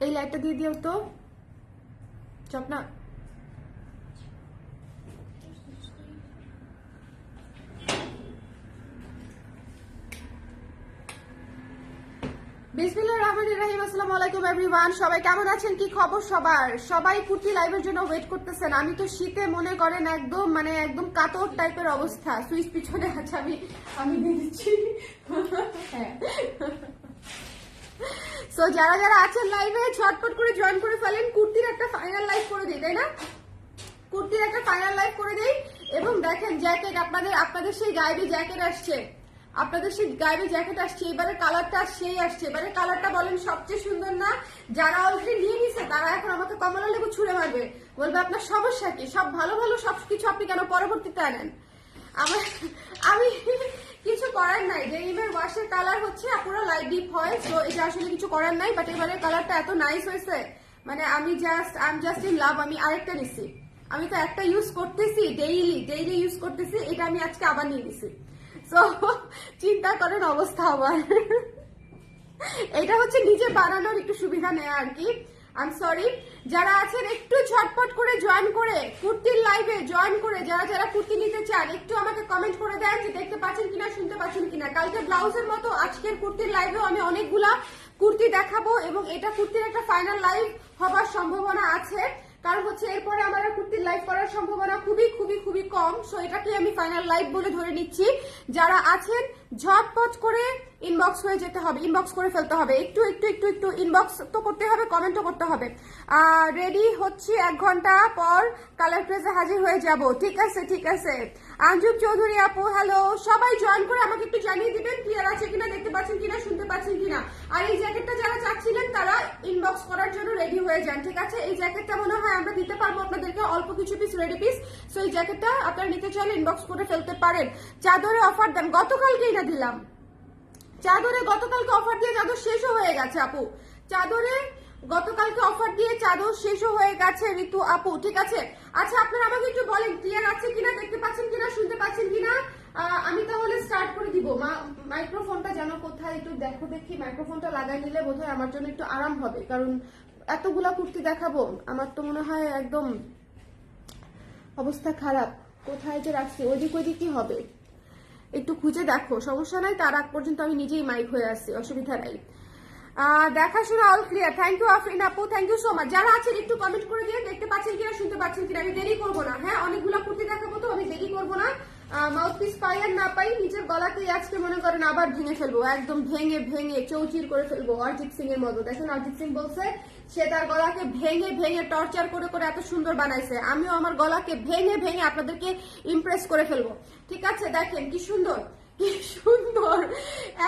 এই লাইটটা দিয়ে দিও তো চপনা। বিসমিল্লাহির রহমানির রহিম। আসসালামু আলাইকুম এভরিওয়ান, সবাই কেমন আছেন? কি খবর সবার? সবাই কুর্তি লাইভের জন্য ওয়েট করতেছেন। আমি তো শীতে মনে করেন একদম একদম কাতর টাইপের অবস্থা। সুইচ পিছনে আছে, আমি দিয়ে দিচ্ছি। সো যারা যারা আছেন লাইভে ঝটপট করে জয়েন করে ফেলেন। কুর্তির একটা ফাইনাল লাইভ করে দিই, তাই না? কুর্তির একটা ফাইনাল লাইভ করে দেই। এবং দেখেন জ্যাকেট, আপনাদের সেই গায়েবী জ্যাকেট আসছে, এবারে কালারটা সেই আসছে। এবারে কালারটা বলেন সবচেয়ে সুন্দর না? যারা অলরেডি নিয়ে নিছে তারা এখন আমাকে কমলা লেবু ছুঁড়ে মারবে, বলবে আপনার সমস্যা কি? সব ভালো ভালো সবকিছু আপনি কেন পরবর্তীতে আনেন? আমি কিছু করার নাই। ডেনিমের ওয়াশের কালার হচ্ছে পুরো লাইট ডিপ হয়, তো এটা আসলে কিছু করার নাই। বাট এবারে কালারটা এত নাইস হয়েছে, I am just in love. আমি আরেকটা নিছি, আমি তো একটা ইউজ করতেছি, ডেইলি ইউজ করতেছি, এটা আমি আজকে আবার নিয়ে নিছি। সো চিন্তা করেন অবস্থা আমার। এটা হচ্ছে নিজে বানানোর একটু সুবিধা নেয়া আর কি। আই এম সরি, যারা আছেন একটু ঝটপট করে জয়েন করে কুর্তির লাইভে জয়েন করে যারা যারা কুর্তি নিতে চান একটু আমাকে কমেন্ট করে দেন যে দেখতে পাচ্ছেন কিনা, শুনতে পাচ্ছেন কিনা। কালকে ব্লাউজের মতো আজকের কুর্তির লাইভেও আমি অনেকগুলা কুর্তি দেখাবো এবং এটা কুর্তির একটা ফাইনাল লাইভ হবার সম্ভাবনা আছে, কারণ হচ্ছে এরপরে আমার কুর্তির লাইভ করার সম্ভাবনা খুবই খুবই খুবই কম। সো এটাকে আমি ফাইনাল লাইভ বলে ধরে নিচ্ছি। যারা আছেন ঝটপট করে ইনবক্স হয়ে যেতে হবে, ইনবক্স করে ফেলতে হবে। একটু ইনবক্স তো করতে হবে, কমেন্টও করতে হবে। রেডি হচ্ছি, 1 ঘন্টা পর কালার প্রেসে হাজির হয়ে যাব। ঠিক আছে। আঞ্জুম চৌধুরী আপু হ্যালো, সবাই জয়েন করে আমাকে একটু জানিয়ে দিবেন ক্লিয়ার আছে কিনা, দেখতে পাচ্ছেন কিনা, শুনতে পাচ্ছেন কিনা। আর এই জ্যাকেটটা যারা চাচ্ছিলেন তারা ইনবক্স করার জন্য রেডি হয়ে যান। ঠিক আছে, এই জ্যাকেটটা মনে হয় আমরা দিতে পারবো আপনাদেরকে অল্প কিছু পিস, রেডি পিস। সো এই জ্যাকেটটা আপনারা নিতে চাইলে ইনবক্স করে ফেলতে পারেন। চাদরে অফার দেন, গতকালকেই না দিলাম চাদরে, গতকালকে অফার দিয়ে চাদর শেষও হয়ে গেছে আপু। চাদরে গতকালকে অফার দিয়ে চাদর শেষও হয়ে গেছে ঋতু আপু। ঠিক আছে, আচ্ছা আপনারা আমাকে একটু বলেন ক্লিয়ার আছে কিনা, দেখতে পাচ্ছেন কিনা, শুনতে পাচ্ছেন কিনা। আমি তাহলে স্টার্ট করে দিব। মাইক্রোফোনটা যেন কোথায় একটু দেখো দেখি, মাইক্রোফোনটা লাগাই নিলে বোধহয় আমার জন্য একটু আরাম হবে, কারণ এতগুলা কুর্তি দেখাবো আমার তো মনে হয় একদম অবস্থা খারাপ। কোথায় যে রাখছি, ওইদিক কি হবে একটু খুঁজে দেখো, সমস্যা নাই। তার আগ পর্যন্ত আমি নিজেই মাইক হয়ে আসছি, অসুবিধা নাই। দেখাশোনা all clear. Thank you Afrin আপু, থ্যাংক ইউ সো মাচ। যারা আছেন একটু কমেন্ট করে দিয়ে দেখতে পাচ্ছেন কিনা, শুনতে পাচ্ছেন কিনা। আমি দেরি করবো না, হ্যাঁ অনেকগুলো কুর্তি দেখাবো তো আমি দেরি করবো না। মাউথ পিস পাই আর না পাই, নিজের গলাতেই আজকে মনে করেন আবার ভেঙে ফেলবো, একদম ভেঙে চৌচির করে ফেলবো অরিজিৎ সিং এর মতো। দেখেন অরিজিৎ সিং বলছে সে তার গলাকে ভেঙে টর্চার করে এত সুন্দর বানাইছে, আমিও আমার গলাকে ভেঙে আপনাদেরকে ইমপ্রেস করে ফেলবো। ঠিক আছে, দেখেন কি সুন্দর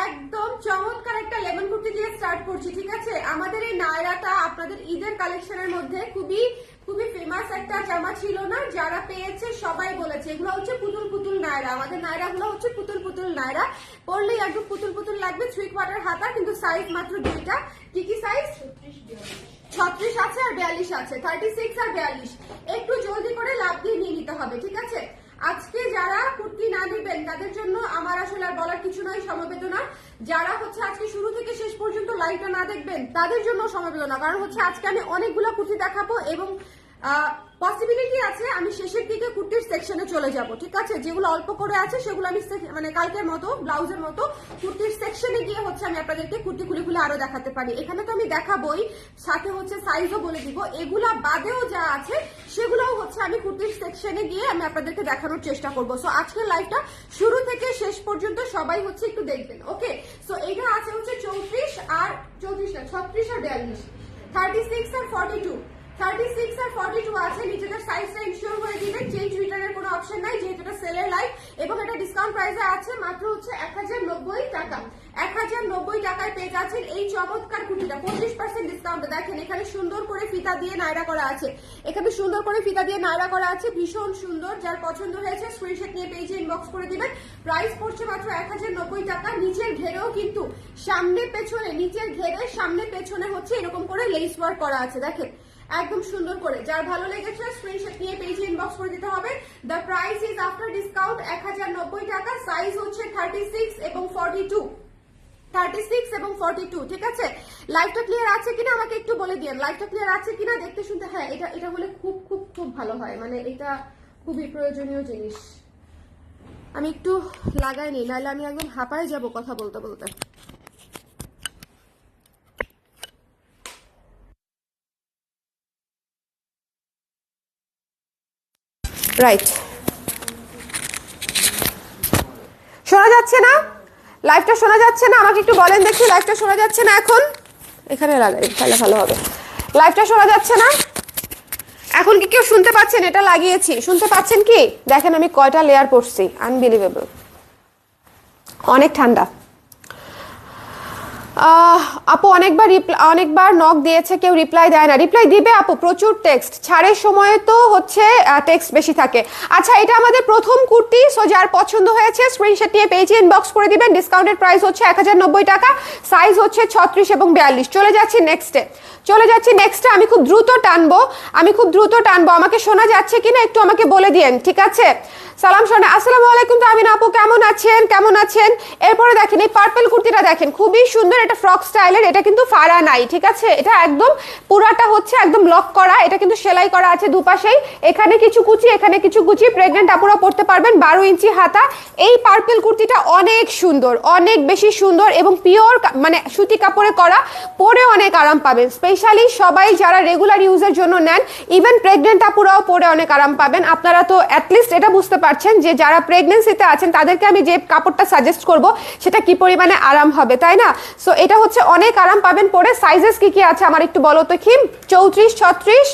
একদম চমৎকার একটা লেমন কুর্তি দিয়ে স্টার্ট করছি। ঠিক আছে, আমাদের এই নায়রাটা আপনাদের ঈদের কালেকশনের মধ্যে খুবই ফেমাস একটা জামা ছিল না? যারা পেয়েছে সবাই বলেছে এগুলো হচ্ছে পুতুল নায়রা। আমাদের নায়রা গুলো হচ্ছে পুতুল নায়রা, পরলেই একদম পুতুল লাগবে। 3/4 হাতা, কিন্তু সাইজ মাত্র 2টা। কি সাইজ? 36 আছে আর 42 আছে, 36 আর 42। একটু জলদি করে লাভ দিয়ে নিয়ে নিতে হবে। ঠিক আছে, আজকে যারা কুর্তি না নেবেন তাদের জন্য আমার আসলে আর বলার কিছু নয়, সমবেদনা। যারা হচ্ছে আজকে শুরু থেকে শেষ পর্যন্ত লাইভটা না দেখবেন তাদের জন্য সমবেদনা, কারণ হচ্ছে আজকে আমি অনেকগুলো কুর্তি দেখাবো এবং পসিবিলিটি আছে আমি শেষের দিকে কুর্তির সেকশনে চলে যাব। ঠিক আছে, যেগুলো অল্প করে আছে সেগুলো আমি কালকের মতো ব্লাউজের মতো কুর্তির সেকশনে গিয়ে হচ্ছে আমি আপনাদেরকে কুর্তি খুলে আরো দেখাতে পারি। এখানে তো আমি দেখাবোই, সাথে হচ্ছে সাইজও বলে দিব। এগুলা বাদেও যা আছে সেগুলোও হচ্ছে আমি কুর্তির সেকশনে গিয়ে আমি আপনাদেরকে দেখানোর চেষ্টা করবো। সো আজকের লাইভটা শুরু থেকে শেষ পর্যন্ত সবাই হচ্ছে একটু দেখবেন। ওকে, সো এটা আছে হচ্ছে 36 আর 36 আর 42, 36 আর 42, 36 আর 42 আছে। নিজেদের সাইজটা ইনশিওর করে দিবেন, চেঞ্জ রিটার্নের কোনো অপশন নাই যেহেতু এটা সেলের লাইভ। এবং এটা ডিসকাউন্ট প্রাইসে আছে মাত্র হচ্ছে 1090 টাকা। 1090 টাকায় পেয়ে যাচ্ছেন এই চমৎকার কুর্তিটা 25% ডিসকাউন্টে। দেখেন এখানে সুন্দর করে ফিতা দিয়ে নায়রা করা আছে, ভীষণ সুন্দর। যার পছন্দ হয়েছে স্ক্রিনশট নিয়ে পেজে ইনবক্স করে দিবেন। প্রাইস পড়ছে মাত্র 1090 টাকা। নিচের ঘেরেও কিন্তু নিচের ঘেরে সামনে পেছনে হচ্ছে এরকম করে লেস ওয়ার্ক করা আছে, দেখেন একদম সুন্দর করে। যার ভালো লেগেছে স্ক্রিনশট নিয়ে পেজে ইনবক্স করে দিতে হবে। The price is after discount 1090 টাকা। সাইজ হচ্ছে 36 এবং 42, 36 এবং 42, ঠিক আছে? লাইভটা ক্লিয়ার আছে কিনা আমাকে একটু বলে দিন, লাইভটা ক্লিয়ার আছে কিনা দেখতে শুনতে। হ্যাঁ, এটা হলে খুব খুব খুব ভালো হয়, মানে এটা খুবই প্রয়োজনীয় জিনিস। আমি একটু লাগাই নি, নাহলে আমি একদম হাঁপায় যাব কথা বলতে বলতে। রাইট, শোনা যাচ্ছে না? লাইভটা শোনা যাচ্ছে না? আমাকে একটু বলেন দেখি, লাইভটা শোনা যাচ্ছে না এখন? এখানে লাগাই তাহলে ভালো হবে। লাইভটা শোনা যাচ্ছে না এখন? কি কেউ শুনতে পাচ্ছেন? এটা লাগিয়েছি, শুনতে পাচ্ছেন কি? দেখেন আমি কয়টা লেয়ার পরছি, আনবিলিভেবল। অনেক ঠান্ডা। আপু অনেকবার নক দিয়েছে, কেউ রিপ্লাই দেয় না। রিপ্লাই দিবে আপু, প্রচুর টেক্সট, ছাড়ের সময় তো হচ্ছে টেক্সট বেশি থাকে। আচ্ছা, এটা আমাদের প্রথম কুর্তি, সো যার পছন্দ হয়েছে স্ক্রিনশট নিয়ে পেজে ইনবক্স করে দিবেন। ডিসকাউন্টেড প্রাইস হচ্ছে 1090 টাকা, সাইজ হচ্ছে 36 এবং 42। চলে যাচ্ছি নেক্সটে। আমি খুব দ্রুত টানবো, আমাকে শোনা যাচ্ছে কিনা একটু আমাকে বলে দিয়েন, ঠিক আছে? সালাম শোনা। আসসালামু আলাইকুম তাহমিনা আপু, কেমন আছেন? এরপরে দেখেন এই পার্পল কুর্তিটা, দেখেন খুবই সুন্দর, এটা ফ্রক স্টাইলের, এটা কিন্তু ফাড়া নাই, ঠিক আছে? এটা একদম পুরাটা হচ্ছে একদম লক করা, এটা কিন্তু সেলাই করা আছে দুপাশেই, এখানে কিছু কুচি, প্রেগনেন্ট আপুরা পড়তে পারবেন। 12 ইঞ্চি হাতা। এই পার্পল কুর্তিটা অনেক সুন্দর, অনেক বেশি সুন্দর এবং পিওর মানে সুতি কাপড়ে করা, পরে অনেক আরাম পাবেন। স্পেশালি সবাই যারা রেগুলার ইউজের জন্য নেন, ইভেন প্রেগনেন্ট আপুরাও পরে অনেক আরাম পাবেন। আপনারা তো অ্যাটলিস্ট এটা বুঝতে পারছেন যে যারা প্রেগনেন্সিতে আছেন তাদেরকে আমি যে কাপড়টা সাজেস্ট করব সেটা কি পরিমাণে আরাম হবে, তাই না? সো এটা হচ্ছে অনেক আরাম পাবেন পরে। সাইজেস কি আছে আমার একটু বলো তো খিম? 34, 36,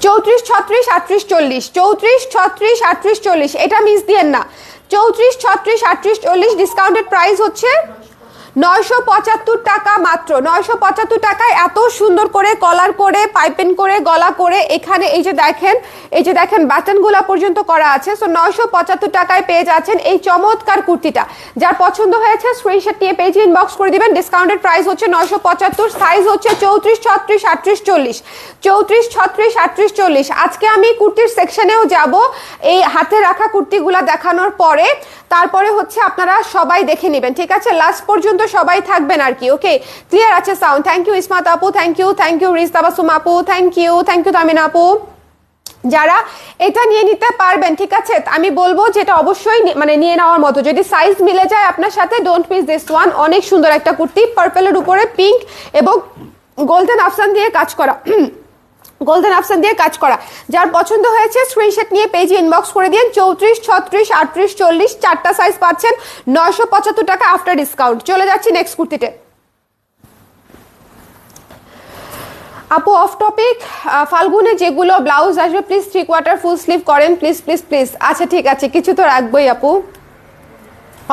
34, 36, 38, 40, 34, 36, 38, 40, এটা মিস দিয়েন না। 34, 36, 38, 40, ডিসকাউন্টেড প্রাইস হচ্ছে 975 টাকা মাত্র। 975 টাকায় এত সুন্দর করে কলার করে, পাইপিং করে, গলা করে, এখানে এই যে দেখেন বাটনগুলা পর্যন্ত করা আছে। সো 975 টাকায় পেয়ে যাচ্ছেন এই চমৎকার কুর্তিটা। যার পছন্দ হয়েছে স্ক্রিনশট নিয়ে পেজে ইনবক্স করে দিবেন। ডিসকাউন্টেড প্রাইস হচ্ছে 975, সাইজ হচ্ছে 34, 36, 38, 40, 34, 36, 38, 40। আজকে আমি কুর্তির সেকশনেও যাব এই হাতে রাখা কুর্তিগুলা দেখানোর পরে, তারপরে হচ্ছে আপনারা সবাই দেখে নেবেন, ঠিক আছে? লাস্ট পর্যন্ত সবাই থাকবেন আর কি। ওকে, ক্লিয়ার আছে সাউন্ড? থ্যাংক ইউ ইসমাত আপু, থ্যাংক ইউ রিজ তাবাসুম আপু, থ্যাংক ইউ তামিনা আপু। যারা এটা নিয়ে নিতে পারবেন, ঠিক আছে, আমি বলবো যেটা অবশ্যই মানে নিয়ে নেওয়ার মতো, যদি সাইজ মিলে যায় আপনার সাথে, ডোন্ট মিস দিস ওয়ান। অনেক সুন্দর একটা কুর্তি, পার্পলের উপরে পিঙ্ক এবং গোল্ডেন আফসান দিয়ে কাজ করা। যার পছন্দ হয়েছে স্ক্রিনশট নিয়ে পেজে ইনবক্স করে দিন। 34, 36, 38, 40, চারটা সাইজ পাচ্ছেন 975 টাকা আফটার ডিসকাউন্ট। চলে যাচ্ছি নেক্সট কুর্তিতে। আপু অফ টপিক, ফাল্গুনে যেগুলো ব্লাউজ আসবে প্লিজ 3/4 ফুল স্লিভ করেন প্লিজ। আচ্ছা ঠিক আছে, কিছু তো রাখবোই আপু,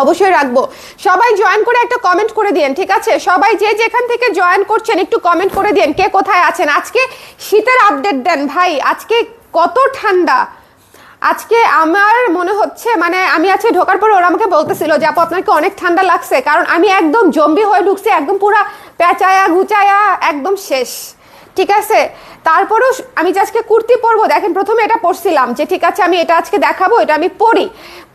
অবশ্যই রাখবো। সবাই জয়েন করে একটা কমেন্ট করে দিন, ঠিক আছে? সবাই যে যেখান থেকে জয়েন করছেন একটু কমেন্ট করে দিন কে কোথায় আছেন। আজকে শীতের আপডেট দেন ভাই, আজকে কত ঠান্ডা। আজকে আমার মনে হচ্ছে মানে আমি আজকে ঢোকার পরে ওরা আমাকে বলতেছিল যে আপু আপনাকে অনেক ঠান্ডা লাগছে, কারণ আমি একদম জম্বি হয়ে ঢুকছি, একদম পুরা পেঁচায়া ঘুচায়া একদম শেষ, ঠিক আছে? তারপরেও আমি যে আজকে কুর্তি পরবো, দেখেন প্রথমে এটা পরছিলাম যে ঠিক আছে আমি এটা আজকে দেখাবো, এটা আমি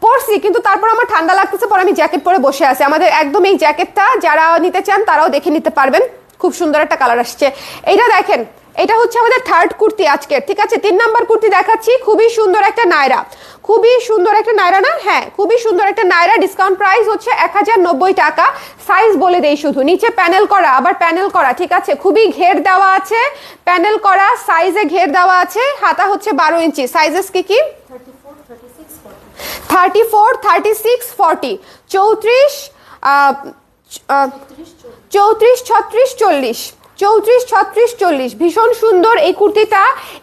পরছি, কিন্তু তারপর আমার ঠান্ডা লাগতেছে, পরে আমি জ্যাকেট পরে বসে আছি। আমাদের একদম এই জ্যাকেটটা যারা নিতে চান তারাও দেখে নিতে পারবেন, খুব সুন্দর একটা কালার আসছে। এইটা দেখেন, এটা হচ্ছে আমাদের থার্ড কুর্তি আজকে, ঠিক আছে? 3 নাম্বার কুর্তি দেখাচ্ছি, খুবই সুন্দর একটা নায়রা, না? হ্যাঁ, খুবই সুন্দর একটা নায়রা। ডিসকাউন্ট প্রাইস হচ্ছে 1090 টাকা। সাইজ বলে দেই শুধু, নিচে প্যানেল করা, ঠিক আছে? খুবই ঘের দেওয়া আছে, প্যানেল করা, সাইজে ঘের দেওয়া আছে। হাতা হচ্ছে 12 ইঞ্চি। সাইজেস কি 34, 36, 40, 34, 36, 40, 34, 36, 40। ভীষণ সুন্দর এই কুর্তিটা,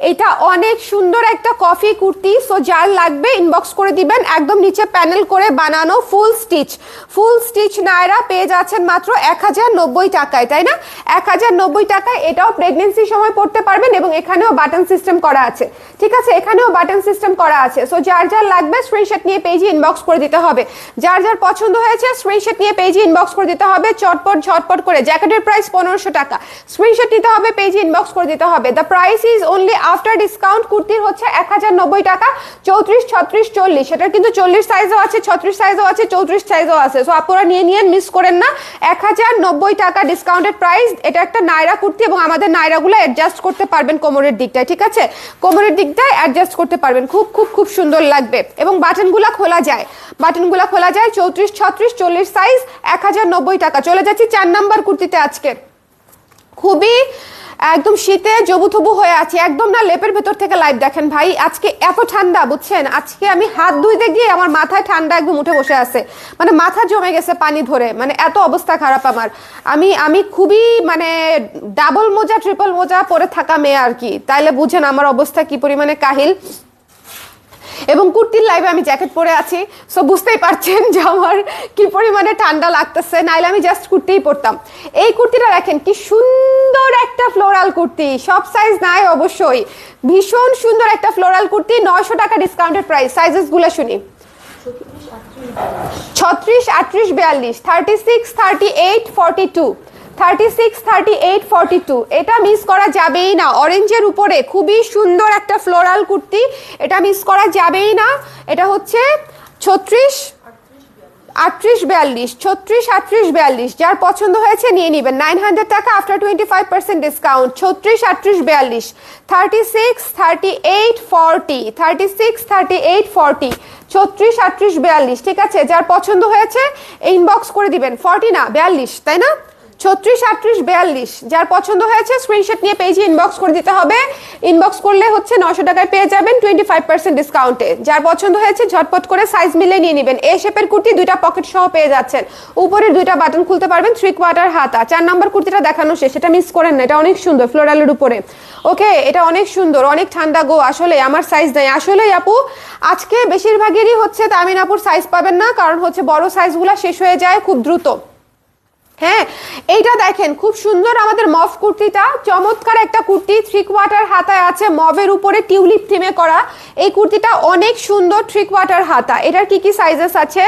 এটা অনেক সুন্দর একটা কফি কুর্তি। সো যার লাগবে ইনবক্স করে দিবেন। একদম নিচে প্যানেল করে বানানো ফুল স্টিচ নায়রা পেয়ে যাচ্ছেন মাত্র 1090 টাকায়, তাই না? 1090 টাকায়। এটাও প্রেগনেন্সির সময় পড়তে পারবেন এবং এখানেও বাটন সিস্টেম করা আছে, ঠিক আছে? সো যার লাগবে স্ক্রিনশট নিয়ে পেজে ইনবক্স করে দিতে হবে। যার পছন্দ হয়েছে স্ক্রিনশট নিয়ে পেজে ইনবক্স করে দিতে হবে। ঝটপট করে। জ্যাকেটের প্রাইস 1500 টাকা, স্ক্রিনশট নিতে হবে, পেজে ইনবক্স করে দিতে হবে। The price is only after discount. কুর্তির হচ্ছে 1090 টাকা, 34, 36, 40। এটার কিন্তু 40 সাইজও আছে, 36 সাইজও আছে, 34 সাইজও আছে। সো আপনারা নিয়ে নিয়েন, মিস করেন না। 1090 টাকা ডিসকাউন্টেড প্রাইস। এটা একটা নায়রা কুর্তি এবং আমাদের নায়রাগুলো অ্যাডজাস্ট করতে পারবেন কোমরের দিকটায়, ঠিক আছে? কোমরের দিকটায় অ্যাডজাস্ট করতে পারবেন, খুব খুব খুব সুন্দর লাগবে। এবং বাটনগুলো খোলা যায়, বাটনগুলো খোলা যায়। 34, 36, 40 সাইজ, 1090 টাকা। চলে যাচ্ছি 4 নাম্বার কুর্তিতে। আজকে খুবই একদম শীতে জবুথবু হয়ে আছে, একদম না লেপের ভেতর থেকে লাইভ দেখেন ভাই। আজকে এত ঠান্ডা, বুঝছেন? আজকে আমি হাত ধুইতে গিয়ে আমার মাথায় ঠান্ডা একদম উঠে বসে আছে, মানে মাথা জমে গেছে পানি ধরে, মানে এত অবস্থা খারাপ আমার। আমি খুবই মানে ডাবল মোজা ট্রিপল মোজা পরে থাকা মেয়ে আর কি, তাইলে বুঝেন আমার অবস্থা কি পরিমাণে কাহিল। এবং কুর্তির লাইভে আমি জ্যাকেট পরে আছি, সো বুঝতেই পারছেন যে আমার কি পরিমাণে ঠান্ডা লাগতেছে, নাইলে আমি জাস্ট কুর্তিই পরতাম। এই কুর্তিটা দেখেন কি সুন্দর একটা ফ্লোরাল কুর্তি, সব সাইজ নাই অবশ্যই, ভীষণ সুন্দর একটা ফ্লোরাল কুর্তি। 900 টাকা ডিসকাউন্টেড প্রাইস। সাইজেস গুলো শুনি। 36, 38, 42, 36, 38, 42, 36, 38, 42। এটা মিস করা যাবেই না। অরেঞ্জের উপরে খুবই সুন্দর একটা ফ্লোরাল কুর্তি, এটা মিস করা যাবেই না। এটা হচ্ছে 36, 38, 42, 36, 38, 42। যার পছন্দ হয়েছে নিয়ে নেবেন। 900 টাকা আফটার 25% ডিসকাউন্ট। 36, 38, 42, 36, 38, 40, 36, 38, 40, 36, 38, 42। ঠিক আছে, যার পছন্দ হয়েছে ইনবক্স করে দিবেন। 40 না 42, তাই না? 36, 38, 42। যার পছন্দ হয়েছে স্ক্রিনশট নিয়ে পেজে ইনবক্স করে দিতে হবে। ইনবক্স করলে হচ্ছে 900 টাকায় পেয়ে যাবেন 25% ডিসকাউন্টে। যার পছন্দ হয়েছে ঝটপট করে সাইজ মিলে নিয়ে নেবেন। এ শেপের কুর্তি, 2টা পকেট সহ পেয়ে যাচ্ছেন। উপরের 2টা বাটন খুলতে পারবেন, 3/4 হাতা। 4 নাম্বার কুর্তিটা দেখানো শেষ, এটা মিস করেন না, এটা অনেক সুন্দর ফ্লোরালের উপরে। ওকে, এটা অনেক সুন্দর, অনেক ঠান্ডা গো। আসলে আমার সাইজ নাই আসলেই আপু, আজকে বেশিরভাগেরই হচ্ছে তামিন আপুর সাইজ পাবেন না, কারণ হচ্ছে বড় সাইজগুলো শেষ হয়ে যায় খুব দ্রুত। হ্যাঁ, এইটা দেখেন খুব সুন্দর আমাদের মভ কুর্তিটা, চমৎকার একটা কুর্তি। 3/4 হাতায় আছে, মভের উপরে টিউলিপ থিমে করা। এই কুর্তিটা অনেক সুন্দর, 3/4 হাতা। এটার কি কি সাইজেস আছে?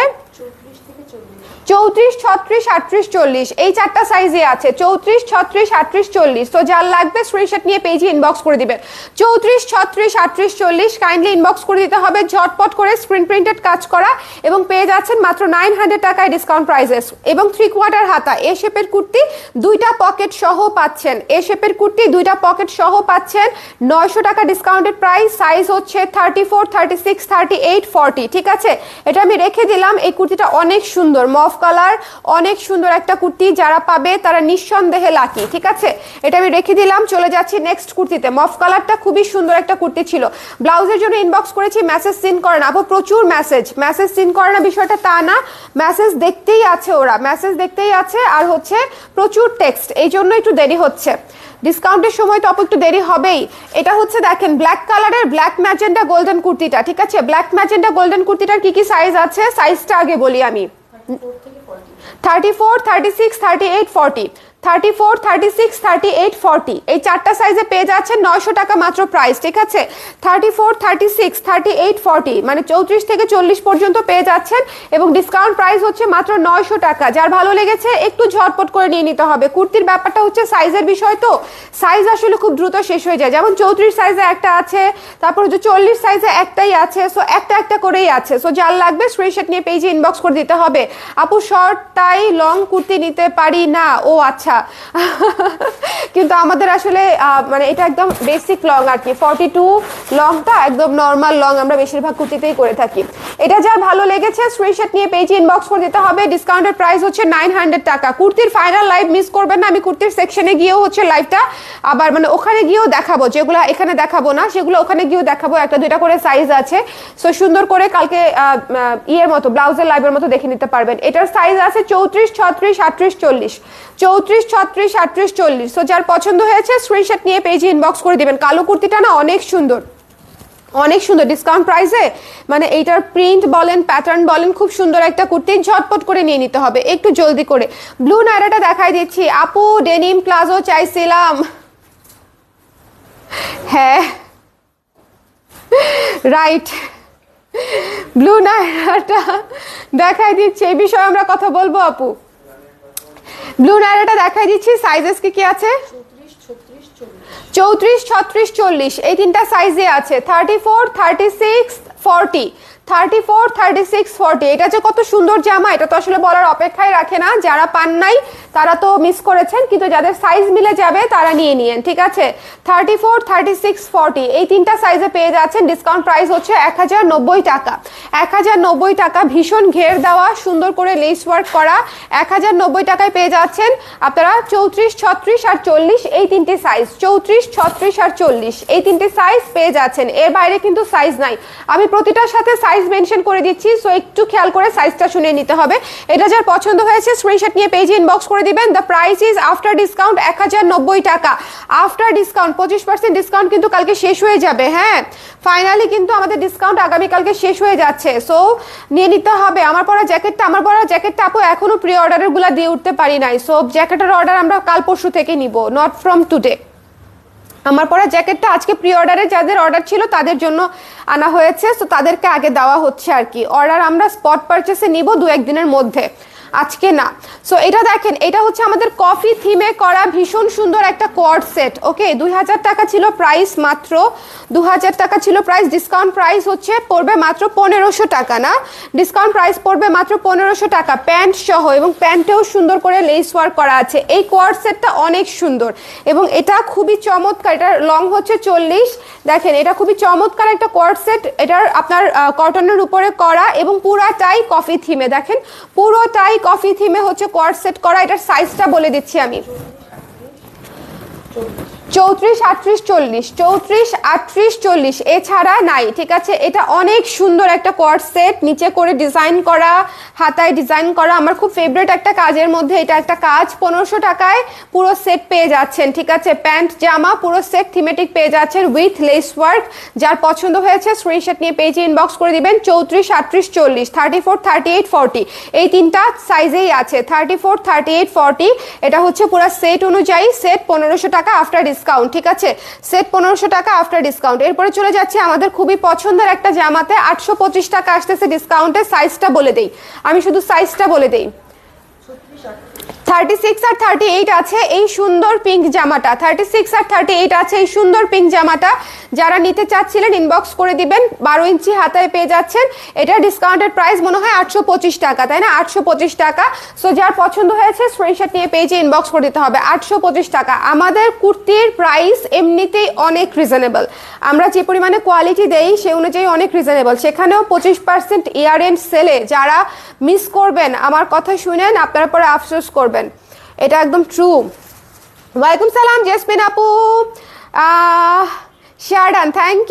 34, 36, 38, 40। এই 4টা সাইজে আছে, 34, 36, 38, 40। তো যার লাগবে স্ক্রিনশট নিয়ে পেজে ইনবক্স করে দিবেন। 34, 36, 38, 40 কাইন্ডলি ইনবক্স করে দিতে হবে, ঝটপট করে স্ক্রিন প্রিন্টেড কাজ করা। এবং পেয়ে যাচ্ছেন মাত্র 900 টাকায় ডিসকাউন্ট প্রাইসেস। এবং 3/4 হাতা এ শেপের কুর্তি, 2টা পকেট সহ পাচ্ছেন। এ শেপের কুর্তি 2টা পকেট সহ পাচ্ছেন, 900 টাকা ডিসকাউন্টেড প্রাইস। সাইজ হচ্ছে 34, 36, 38, 40। ঠিক আছে, এটা আমি রেখে দিলাম। এই কুর্তিটা অনেক সুন্দর, মভ কালার, অনেক সুন্দর একটা কুর্তি। যারা পাবে তারা নিঃসন্দেহে লাকি। ঠিক আছে, এটা আমি রেখে দিলাম। চলে যাচ্ছি নেক্সট কুর্তিতে। মভ কালারটা খুবই সুন্দর একটা কুর্তি ছিল। ব্লাউজের জন্য ইনবক্স করেছি, মেসেজ সিন করে না আপু, প্রচুর মেসেজ সিন করে না বিষয়টা তা না, মেসেজ দেখতেই আছে, ওরা মেসেজ দেখতেই আছে, আর হচ্ছে প্রচুর টেক্সট, এই জন্য একটু দেরি হচ্ছে। ডিসকাউন্টের সময় তো একটু দেরি হবেই। এটা হচ্ছে দেখেন ব্ল্যাক কালারের ব্ল্যাক ম্যাজেন্ডা গোল্ডেন কুর্তিটা। ঠিক আছে, ব্ল্যাক ম্যাজেন্ডা গোল্ডেন কুর্তিটার কি কি সাইজ আছে সাইজটা আগে বলি আমি। 34, 36, 38, 40, 34, 36, 38, 40। এই 4টা সাইজে পেয়ে যাচ্ছেন 900 টাকা মাত্র প্রাইস। ঠিক আছে, 34, 36, 38, 40 মানে 34 থেকে 40 পর্যন্ত পেয়ে যাচ্ছেন। এবং ডিসকাউন্ট প্রাইস হচ্ছে মাত্র 900 টাকা। যার ভালো লেগেছে একটু ঝটপট করে নিয়ে নিতে হবে। কুর্তির ব্যাপারটা হচ্ছে সাইজের বিষয়, তো সাইজ আসলে খুব দ্রুত শেষ হয়ে যায়। যেমন 34 সাইজে একটা আছে, তারপর হচ্ছে 40 সাইজে একটাই আছে, সো একটা একটা করেই আছে। সো যার লাগবে স্ক্রিনশট নিয়ে পেজে ইনবক্স করে দিতে হবে। আপু শর্ট টাই লং কুর্তি নিতে পারি না? ও আচ্ছা, কিন্তু আমাদের আসলে মানে এটা একদম বেসিক লং আর কি, 42 লংটা একদম নর্মাল লং আমরা বেশিরভাগ কুর্তিতেই করে থাকি। এটা যার ভালো লেগেছে স্ক্রিনশট নিয়ে পেজে ইনবক্স করে দিতে হবে। ডিসকাউন্টের প্রাইস হচ্ছে 900 টাকা। কুর্তির ফাইনাল লাইভ মিস করবেন না। আমি কুর্তির সেকশনে গিয়েও হচ্ছে লাইভটা আবার মানে ওখানে গিয়েও দেখাবো, যেগুলো এখানে দেখাবো না সেগুলো ওখানে গিয়েও দেখাবো। 1-2টা করে সাইজ আছে, সো সুন্দর করে কালকে ইয়ের মতো ব্লাউজের লাইভের মতো দেখে নিতে পারবেন। এটার সাইজ আছে 34, 36, 38, 40, 34, 36, 38, 40। সো যার পছন্দ হয়েছে স্ক্রিনশট নিয়ে পেজে ইনবক্স করে দিবেন। কালো কুর্তিটা না অনেক সুন্দর, অনেক সুন্দর ডিসকাউন্ট প্রাইসে। মানে এইটার প্রিন্ট বলেন প্যাটার্ন বলেন খুব সুন্দর একটা কুর্তি, ঝটপট করে নিয়ে নিতে হবে একটু জলদি করে। ব্লু নায়রাটা দেখাই দিচ্ছি। আপু ডেনিম প্লাজো চাইছিলাম। হ্যাঁ রাইট, ব্লু নায়রাটা দেখাই দিচ্ছি, এই বিষয়ে আমরা কথা বলবো আপু। ব্লু নায়রাটা দেখাই দিচ্ছি। সাইজেস কি কি আছে? 34, 36, 40 এই তিনটা সাইজে আছে। 34, 36, 40, 34, 36, 40। এটা যে কত সুন্দর জামা এটা তো আসলে বলার অপেক্ষায় রাখে না। যারা পান নাই তারা তো মিস করেছেন, কিন্তু যাদের সাইজ মিলে যাবে তারা নিয়ে নিয়েন, ঠিক আছে। 34, 36, 40 এই তিনটা সাইজে পেয়ে যাচ্ছেন। ডিসকাউন্ট প্রাইস হচ্ছে 1090 টাকা। 1090 টাকা, ভীষণ ঘের দেওয়া, সুন্দর করে লেস ওয়ার্ক করা। 1090 টাকায় পেয়ে যাচ্ছেন আপনারা 34, 36 আর 40 এই তিনটে সাইজ। 34, 36 আর 40 এই তিনটে সাইজ পেয়ে যাচ্ছেন। এর বাইরে কিন্তু সাইজ নাই। আমি প্রতিটার সাথে সাইজ মেনশন করে দিচ্ছি, সো একটু খেয়াল করে সাইজটা শুনে নিতে হবে। এটা যার পছন্দ হয়েছে স্ক্রিনশট নিয়ে পেজে ইনবক্স করে দিবেন। The price is after discount 1090 টাকা। আফটার ডিসকাউন্ট 25% ডিসকাউন্ট কিন্তু কালকে শেষ হয়ে যাবে। হ্যাঁ, ফাইনালি কিন্তু আমাদের ডিসকাউন্ট আগামীকালকে শেষ হয়ে যাচ্ছে, সো নিয়ে নিতে হবে। আমার পরা জ্যাকেটটা আপু এখনো প্রি অর্ডারের গুলা দিয়ে উঠতে পারি নাই, সো জ্যাকেটের অর্ডার আমরা কাল পরশু থেকে নিব, নট ফ্রম টুডে। আমার পরা জ্যাকেটটা আজকে প্রি অর্ডারে যাদের অর্ডার ছিল তাদের জন্য আনা হয়েছে, সো তাদেরকে আগে দেওয়া হচ্ছে আর কি। অর্ডার আমরা স্পট পারচেসে নিব 2-1 দিনের মধ্যে, আজকে না। সো এটা দেখেন, এটা হচ্ছে আমাদের কফি থিমে করা ভীষণ সুন্দর একটা কোয়ার্ড সেট। ওকে, 2000 টাকা ছিল প্রাইস, মাত্র 2000 টাকা ছিল প্রাইস। ডিসকাউন্ট প্রাইস হচ্ছে পড়বে মাত্র 1500 টাকা। না, ডিসকাউন্ট প্রাইস পড়বে মাত্র 1500 টাকা, প্যান্ট সহ, এবং প্যান্টেও সুন্দর করে লেস ওয়ার্ক করা আছে। এই কোয়ার্ড সেটটা অনেক সুন্দর এবং এটা খুবই চমৎকার। এটার লং হচ্ছে 40। দেখেন, এটা খুবই চমৎকার একটা কোয়ার্ড সেট। এটার আপনার কটনের উপরে করা এবং পুরাটাই কফি থিমে। দেখেন, পুরোটাই কফি থিমে হচ্ছে কোয়ার্ড সেট করা। এটার সাইজটা বলে দিচ্ছি আমি, 34, 38, 40, 34, 38, 40 এছাড়া নাই, ঠিক আছে। এটা অনেক সুন্দর একটা কোয়ার্ড সেট, নিচে করে ডিজাইন করা, হাতায় ডিজাইন করা। আমার খুব ফেভারিট একটা কাজের মধ্যে এটা একটা কাজ। 1500 টাকায় পুরো সেট পেয়ে যাচ্ছেন, ঠিক আছে। প্যান্ট জামা পুরো সেট থিমেটিক পেয়ে যাচ্ছেন উইথ লেস ওয়ার্ক। যার পছন্দ হয়েছে স্ক্রিনশট নিয়ে পেজে ইনবক্স করে দিবেন। 34, 38, 40, 34, 38, 40 এই তিনটা সাইজেই আছে। 34, 38, 40 এটা হচ্ছে পুরো সেট অনুযায়ী। সেট 1500 টাকা আফটার ডিসকাউন্ট, ঠিক আছে। সেট 1500 টাকা আফটার ডিসকাউন্ট। এরপরে চলে যাচ্ছে আমাদের খুবই পছন্দের একটা জামাতে। 825 টাকা আসতেছে ডিসকাউন্টে। সাইজটা বলে দেই, আমি শুধু সাইজটা বলে দেই। 36 আর 38 আছে এই সুন্দর পিঙ্ক জামাটা। 36 আর 38 আছে এই সুন্দর পিঙ্ক জামাটা। যারা নিতে চাচ্ছিলেন ইনবক্স করে দিবেন। 12 ইঞ্চি হাতায় পেয়ে যাচ্ছেন। এটা ডিসকাউন্টেড প্রাইস মনে হয় 825 টাকা, তাই না? 825 টাকা। সো যার পছন্দ হয়েছে স্ক্রিনশট নিয়ে পেজে ইনবক্স করে দিতে হবে। 825 টাকা। আমাদের কুর্তির প্রাইস এমনিতেই অনেক রিজনেবল। আমরা যে পরিমাণে কোয়ালিটি দেই সে অনুযায়ী অনেক রিজনেবল। সেখানেও 25% ইয়ার এন্ড সেলে যারা মিস করবেন, আমার কথা শুনেন, আপনারা পরে আফসোস করবেন। এটা একদম ট্রু। ওয়ালাইকুম সালাম জেসমিন আপু, share done. Thank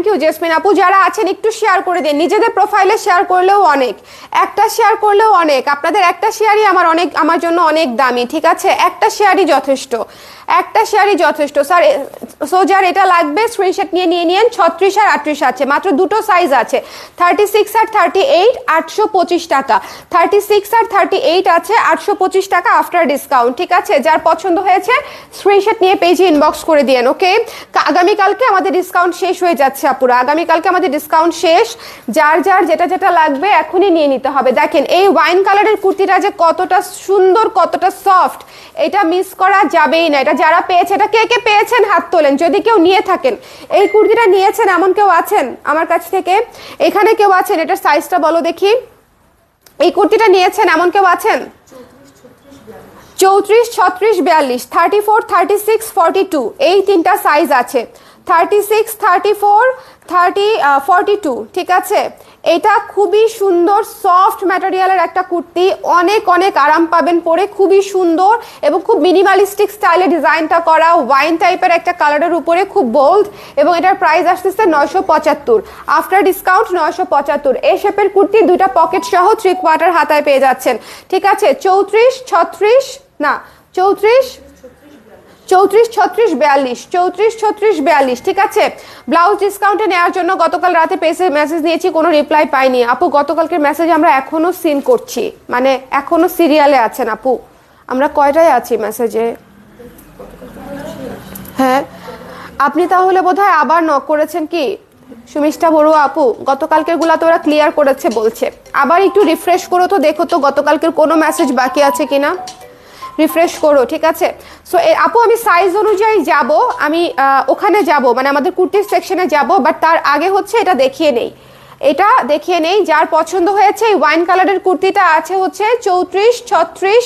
you Jesmin আপু। যারা আছেন একটু শেয়ার করে দিন। নিজেদের প্রোফাইলে শেয়ার করলেও অনেক, একটা শেয়ার করলেও অনেক। আপনাদের একটা শেয়ারই আমার জন্য অনেক দামি, ঠিক আছে। একটা শেয়ারই যথেষ্ট, একটা শেয়ারই যথেষ্ট স্যার। সো যার এটা লাগবে স্ক্রিনশট নিয়ে নিন। 36 আর 38 আছে, মাত্র দুটো সাইজ আছে। 36 আর 38 825 টাকা। 36 আর 38 আছে 825 টাকা আফটার ডিসকাউন্ট, ঠিক আছে। যার পছন্দ হয়েছে স্ক্রিনশট নিয়ে পেজে ইনবক্স করে দিয়েন। ওকে, আগামীকালকে আমাদের ডিসকাউন্ট শেষ হয়ে যাচ্ছে আপুরা। আগামীকালকে আমাদের ডিসকাউন্ট শেষ। যার যেটা লাগবে এখনই নিয়ে নিতে হবে। দেখেন এই ওয়াইন কালারের কুর্তিটা যে কতটা সুন্দর, কতটা সফট, এটা মিস করা যাবেই না। এটা যারা পেয়েছে, এটা কে পেয়েছেন হাত তোলেন যদি কেউ নিয়ে থাকেন। এই কুর্তিটা নিয়েছেন এমন কেউ আছেন আমার কাছ থেকে? এখানে কেউ আছেন? এটার সাইজটা বলো দেখি। এই কুর্তিটা নিয়েছেন এমন কেউ আছেন? 34, 36, 42, 34, 36, 42 এই তিনটা সাইজ আছে। 36, 34, 42, ঠিক আছে। এটা খুবই সুন্দর সফট ম্যাটেরিয়ালের একটা কুর্তি, অনেক আরাম পাবেন পরে। খুবই সুন্দর এবং খুব মিনিমালিস্টিক স্টাইলে ডিজাইনটা করা, ওয়াইন টাইপের একটা কালারের উপরে, খুব বোল্ড। এবং এটার প্রাইস আসতেছে 975 আফটার ডিসকাউন্ট। 975 এই শেপের কুর্তি, দুইটা পকেট সহ 3/4 হাতায় পেয়ে যাচ্ছেন, ঠিক আছে। 34, 36 না 34, 34, 36, 42, 34, 36, 42, ঠিক আছে। ব্লাউজ ডিসকাউন্টে নেওয়ার জন্য গতকাল রাতে পেজে মেসেজ নিয়েছি, কোনো রিপ্লাই পাইনি আপু। গতকালকের মেসেজ আমরা এখনো সিন করছি, মানে এখনো সিরিয়ালে আছেন আপু। আমরা কয়টায় আছি মেসেজে? হ্যাঁ, আপনি তাহলে বোধহয় আবার নক করেছেন কি সুমিষ্টা বড়ুয়া আপু? গতকালকের গুলা তো ওরা ক্লিয়ার করেছে বলছে। আবার একটু রিফ্রেশ করো তো, দেখো তো গতকালকের কোনো মেসেজ বাকি আছে কিনা। রিফ্রেশ করো, ঠিক আছে। সো আপু আমি সাইজ অনুযায়ী যাব, আমি ওখানে যাব, মানে আমাদের কুর্তির সেকশনে যাব, বাট তার আগে হচ্ছে এটা দেখিয়ে নেই, এটা দেখিয়ে নেই। যার পছন্দ হয়েছে এই ওয়াইন কালারের কুর্তিটা আছে হচ্ছে 34, 36,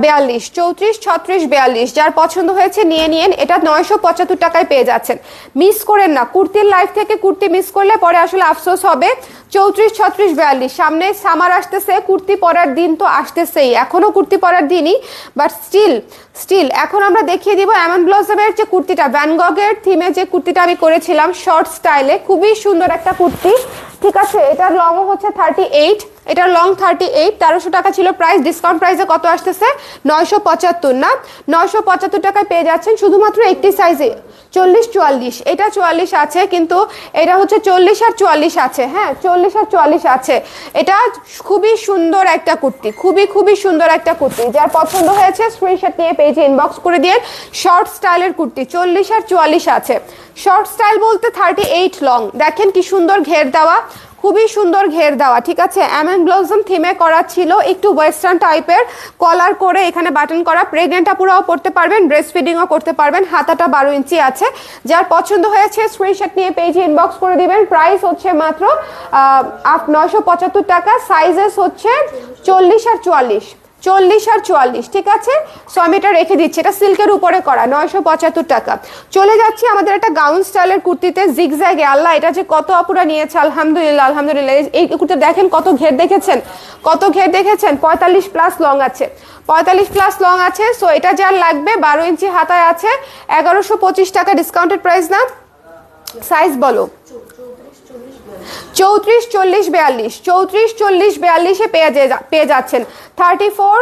42, 34, 36, 42, যার পছন্দ হয়েছে নিয়ে নিন। এটা 975 টাকায় পেয়ে যাচ্ছেন, মিস করেন না। কুর্তির লাইফ থেকে কুর্তি মিস করলে পরে আসলে আফসোস হবে। 34, 36, 42, সামনে সামার আসতেছে, কুর্তি পরার দিন তো আসতেছেই, এখনো কুর্তি পরার দিনই, বাট স্টিল এখন আমরা দেখিয়ে দিব এমন ব্লসমের যে কুর্তিটা, ভ্যানগগের থিমে যে কুর্তিটা আমি করেছিলাম শর্ট স্টাইলে, খুবই সুন্দর একটা কুর্তি, ঠিক আছে। এটার লং হচ্ছে 38, এটার লং 38, 1300 টাকা ছিল প্রাইস, ডিসকাউন্ট প্রাইসে কত আসতেছে 975 না, 975 টাকায় পেয়ে যাচ্ছেন শুধুমাত্র একটি সাইজে, 40, 44, এটা 44 আছে, কিন্তু এটা হচ্ছে 40 আর 44 আছে, হ্যাঁ 40 আর 44 আছে। এটা খুবই সুন্দর একটা কুর্তি, খুবই সুন্দর একটা কুর্তি, যার পছন্দ হয়েছে স্ক্রিনশট নিয়ে পেজে ইনবক্স করে দিয়ে। শর্ট স্টাইলের কুর্তি 40 আর 44 আছে, শর্ট স্টাইল বলতে 38 লং, দেখেন কি সুন্দর ঘের দেওয়া, খুবই সুন্দর ঘের দেওয়া, ঠিক আছে। এমন ব্লসম থিমে করা ছিল, একটু ওয়েস্টার্ন টাইপের, কলার করে এখানে বাটন করা, প্রেগনেন্ট আপুরাও পড়তে পারবেন, ব্রেস্ট ফিডিংও করতে পারবেন, হাতাটা 12 ইঞ্চি আছে। যার পছন্দ হয়েছে স্ক্রিনশট নিয়ে পেজে ইনবক্স করে দিবেন। প্রাইস হচ্ছে মাত্র 975 টাকা, সাইজেস হচ্ছে 40 আর 44, 40 আর 44, ঠিক আছে। সো আমি এটা রেখে দিচ্ছি, এটা সিল্কের উপরে করা, 975 টাকা। চলে যাচ্ছি আমাদের একটা গাউন স্টাইলের কুর্তিতে, জিগজ্যাগে, আল্লাহ এটা যে কত আপুরা নিয়েছে, আলহামদুলিল্লাহ আলহামদুলিল্লাহ। এই কুর্তি দেখেন কত ঘের দেখেছেন, কত ঘের দেখেছেন, 45 প্লাস লং আছে, 45 প্লাস লং আছে। সো এটা যার লাগবে 12 ইঞ্চি হাতায় আছে, 1125 টাকা ডিসকাউন্টেড প্রাইস না। সাইজ বলো, 34, 40, 42, 34, 40, 42-এ পেয়ে যাচ্ছেন। 34,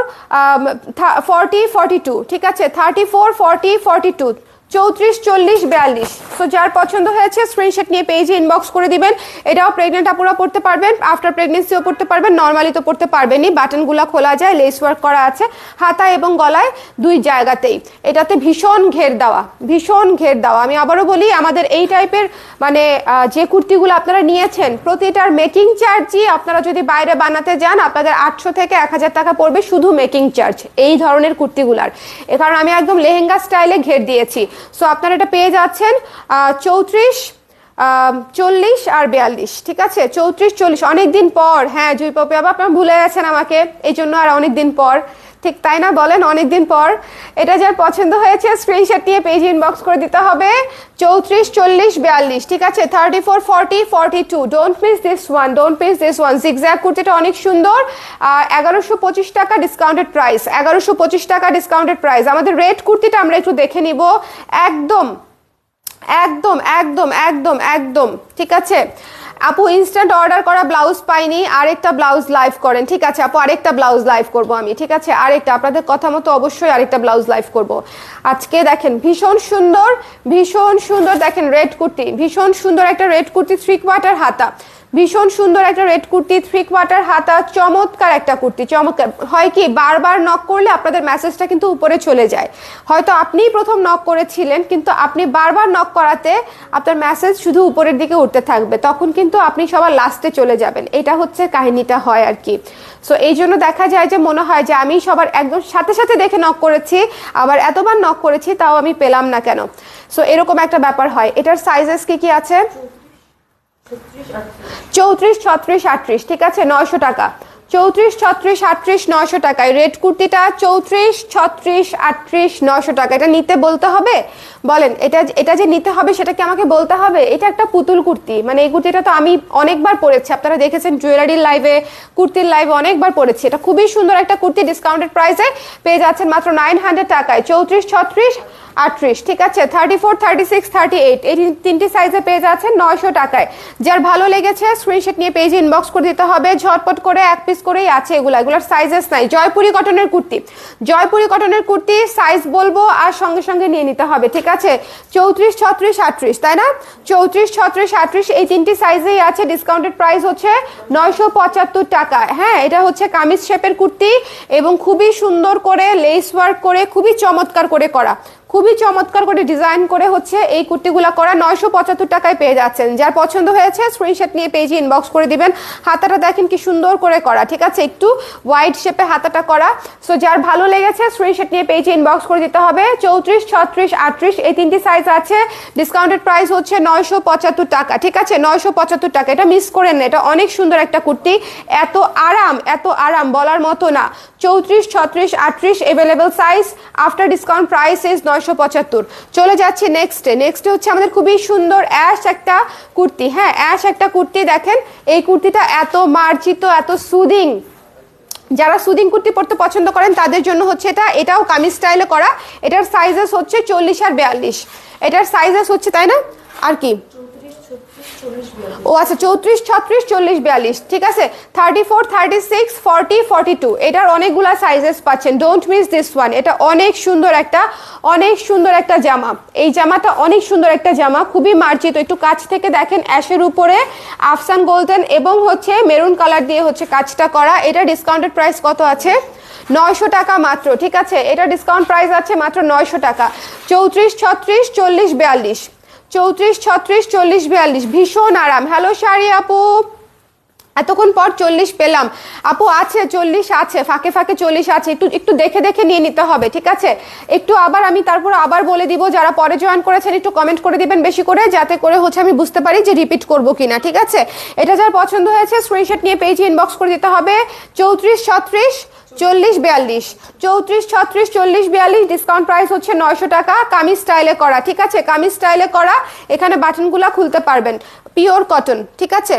40, 42, ঠিক আছে, 34, 40, 42, 34, 40, 42। সো যার পছন্দ হয়েছে স্ক্রিনশট নিয়ে পেজে ইনবক্স করে দিবেন। এটাও প্রেগনেন্ট আপুরা পড়তে পারবেন, আফটার প্রেগনেন্সিও পড়তে পারবেন, নর্মালি তো পড়তে পারবেনই, বাটনগুলো খোলা যায়, লেস ওয়ার্ক করা আছে হাতা এবং গলায় দুই জায়গাতেই। এটাতে ভীষণ ঘের দেওয়া, ভীষণ ঘের দেওয়া। আমি আবারও বলি, আমাদের এই টাইপের মানে যে কুর্তিগুলো আপনারা নিয়েছেন প্রতিটার মেকিং চার্জই আপনারা যদি বাইরে বানাতে যান আপনাদের 800 থেকে 1000 টাকা পড়বে শুধু মেকিং চার্জ এই ধরনের কুর্তিগুলার। এ কারণ আমি একদম লেহেঙ্গা স্টাইলে ঘের দিয়েছি। সো আপনারা এটা পেয়ে যাচ্ছেন 34, 40 আর 42, ঠিক আছে, 34, 40, অনেকদিন পর, হ্যাঁ জুইপপি আবার আপনারা ভুলে গেছেন আমাকে, এই জন্য আর অনেকদিন পর, ঠিক তাই না বলেন, অনেকদিন পর। এটা যার পছন্দ হয়েছে স্ক্রিনশট নিয়ে পেজে ইনবক্স করে দিতে হবে। 34, 40, 42, ঠিক আছে, 34, 40, 42, don't miss this one, don't miss this one. Zigzag কুর্তিটা অনেক সুন্দর, 1125 টাকা ডিসকাউন্টেড প্রাইস, 1125 টাকা ডিসকাউন্টেড প্রাইস। আমাদের রেড কুর্তিটা আমরা একটু দেখে নিব, একদম একদম একদম একদম একদম, ঠিক আছে। আপু ইনস্ট্যান্ট অর্ডার করা ব্লাউজ পাইনি, আরেকটা ব্লাউজ লাইভ করেন, ঠিক আছে আপু, আরেকটা ব্লাউজ লাইভ করবো আমি, ঠিক আছে, আরেকটা আপনাদের কথা মতো অবশ্যই আরেকটা ব্লাউজ লাইভ করব আজকে। দেখেন ভীষণ সুন্দর, ভীষণ সুন্দর, দেখেন রেড কুর্তি, ভীষণ সুন্দর একটা রেড কুর্তি, 3/4 হাতা, ভীষণ সুন্দর একটা রেড কুর্তি, 3/4 হাতা, চমৎকার একটা কুর্তি, চমৎকার। হয় কি বারবার নক করলে আপনাদের মেসেজটা কিন্তু উপরে চলে যায়, হয়তো আপনিই প্রথম নক করেছিলেন কিন্তু আপনি বারবার নক করাতে আপনার মেসেজ শুধু উপরের দিকে উঠতে থাকবে, তখন কিন্তু আপনি সবার লাস্টে চলে যাবেন, এটা হচ্ছে কাহিনীটা হয় আর কি। সো এই জন্য দেখা যায় যে মনে হয় যে আমি সবার একদম সাথে সাথে দেখে নক করেছি, আবার এতবার নক করেছি তাও আমি পেলাম না কেন। সো এরকম একটা ব্যাপার হয়। এটার সাইজেস কি কি আছে, 34, 36, 38, ঠিক আছে, 900 টাকা, 34, 36, 38, 900 টাকায় রেড কুর্তিটা, 34, 36, 38, 900 টাকা। এটা নিতে বলতে হবে বলেন, এটা যে নিতে হবে সেটা কি আমাকে বলতে হবে? এটা একটা পুতুল কুর্তি, মানে এই কুর্তিটা তো আমি অনেকবার পরেছি, আপনারা দেখেছেন জুয়েলারির লাইভে, কুর্তির লাইভে অনেকবার পরেছি। এটা খুবই সুন্দর একটা কুর্তি, ডিসকাউন্টেড প্রাইসে পেয়ে যাচ্ছেন মাত্র 900 টাকায়, 34, 36, 38, ঠিক আছে, 34, 36, 38, এই তিনটি সাইজে পেয়ে যাচ্ছেন 900 টাকায়। যার ভালো লেগেছে স্ক্রিনশট নিয়ে পেজে ইনবক্স করে দিতে হবে, ঝটপট করে, এক পিস করেই আছে এগুলার সাইজেস নাই। জয়পুরি কটনের কুর্তি, জয়পুরি কটনের কুর্তি সাইজ বলবো আর সঙ্গে সঙ্গে নিয়ে নিতে হবে, ঠিক আছে, 34, 36, 38, তাই না, 34, 36, 38 এই তিনটি সাইজেই আছে, ডিসকাউন্টেড প্রাইস হচ্ছে 975 টাকা। হ্যাঁ এটা হচ্ছে কামিজ শেপের কুর্তি এবং খুবই সুন্দর করে লেস ওয়ার্ক করে, খুবই চমৎকার করে করা, খুবই চমৎকার করে ডিজাইন করে হচ্ছে এই কুর্তিগুলো করা 975 টাকায় পেয়ে যাচ্ছেন। যার পছন্দ হয়েছে স্ক্রিনশট নিয়ে পেজে ইনবক্স করে দিবেন। হাতাটা দেখেন কি সুন্দর করে করা, ঠিক আছে, একটু ওয়াইড শেপে হাতাটা করা। সো যার ভালো লেগেছে স্ক্রিনশট নিয়ে পেজে ইনবক্স করে দিতে হবে। 34, 36, 38 এই তিনটি সাইজ আছে। ডিসকাউন্টেড প্রাইস হচ্ছে 975 টাকা, ঠিক আছে, 975 টাকা। এটা মিস করেন না, এটা অনেক সুন্দর একটা কুর্তি, এত আরাম বলার মতো না। 34, 36, 38 available size, after discount price is 975। চলে যাচ্ছি নেক্সটে হচ্ছে আমাদের খুবই সুন্দর অ্যাশ একটা কুর্তি। হ্যাঁ, অ্যাশ একটা কুর্তি দেখেন, এই কুর্তিটা এত মার্জিত, এত সুদিং। যারা সুদিং কুর্তি পরতে পছন্দ করেন তাদের জন্য হচ্ছে এটাও কামিজ স্টাইলে করা। এটার সাইজেস হচ্ছে 40 আর 42, এটার সাইজেস হচ্ছে, তাই না, আর কি, ও আচ্ছা 34, 36, 40, 42, ঠিক আছে, 34, 36, 40, 42 এটার অনেকগুলা সাইজেস পাচ্ছেন। Don't miss this one. এটা অনেক সুন্দর একটা জামা। এই জামাটা অনেক সুন্দর একটা জামা, খুবই মার্জিত। একটু কাছ থেকে দেখেন, অ্যাশের উপরে আফসান গোল্ডেন এবং হচ্ছে মেরুন কালার দিয়ে হচ্ছে কাজটা করা। এটা ডিসকাউন্টেড প্রাইস কত আছে? 900 টাকা মাত্র, ঠিক আছে, এটা ডিসকাউন্ট প্রাইস আছে মাত্র 900 টাকা। 34, 36, 40, 42, 34, 36, 40, 42 ভীষণ আরাম। হ্যালো শাড়ি আপু, এতক্ষণ পর 40 পেলাম আপু। আছে 40 আছে, ফাঁকে 40 আছে, একটু দেখে নিয়ে নিতে হবে, ঠিক আছে। একটু তারপর আবার বলে দিব, যারা পরে জয়েন করেছেন একটু কমেন্ট করে দিবেন বেশি করে, যাতে করে হচ্ছে আমি বুঝতে পারি যে রিপিট করব কিনা, ঠিক আছে। এটা যার পছন্দ হয়েছে স্ক্রিনশট নিয়ে পেজে ইনবক্স করে দিতে হবে। 34, 36, 40, 42, 34, 36, 40, 42 ডিসকাউন্ট প্রাইস হচ্ছে 900 টাকা। কামিজ স্টাইলে করা, ঠিক আছে, কামিজ স্টাইলে করা। এখানে বাটনগুলো খুলতে পারবেন, পিওর কটন, ঠিক আছে।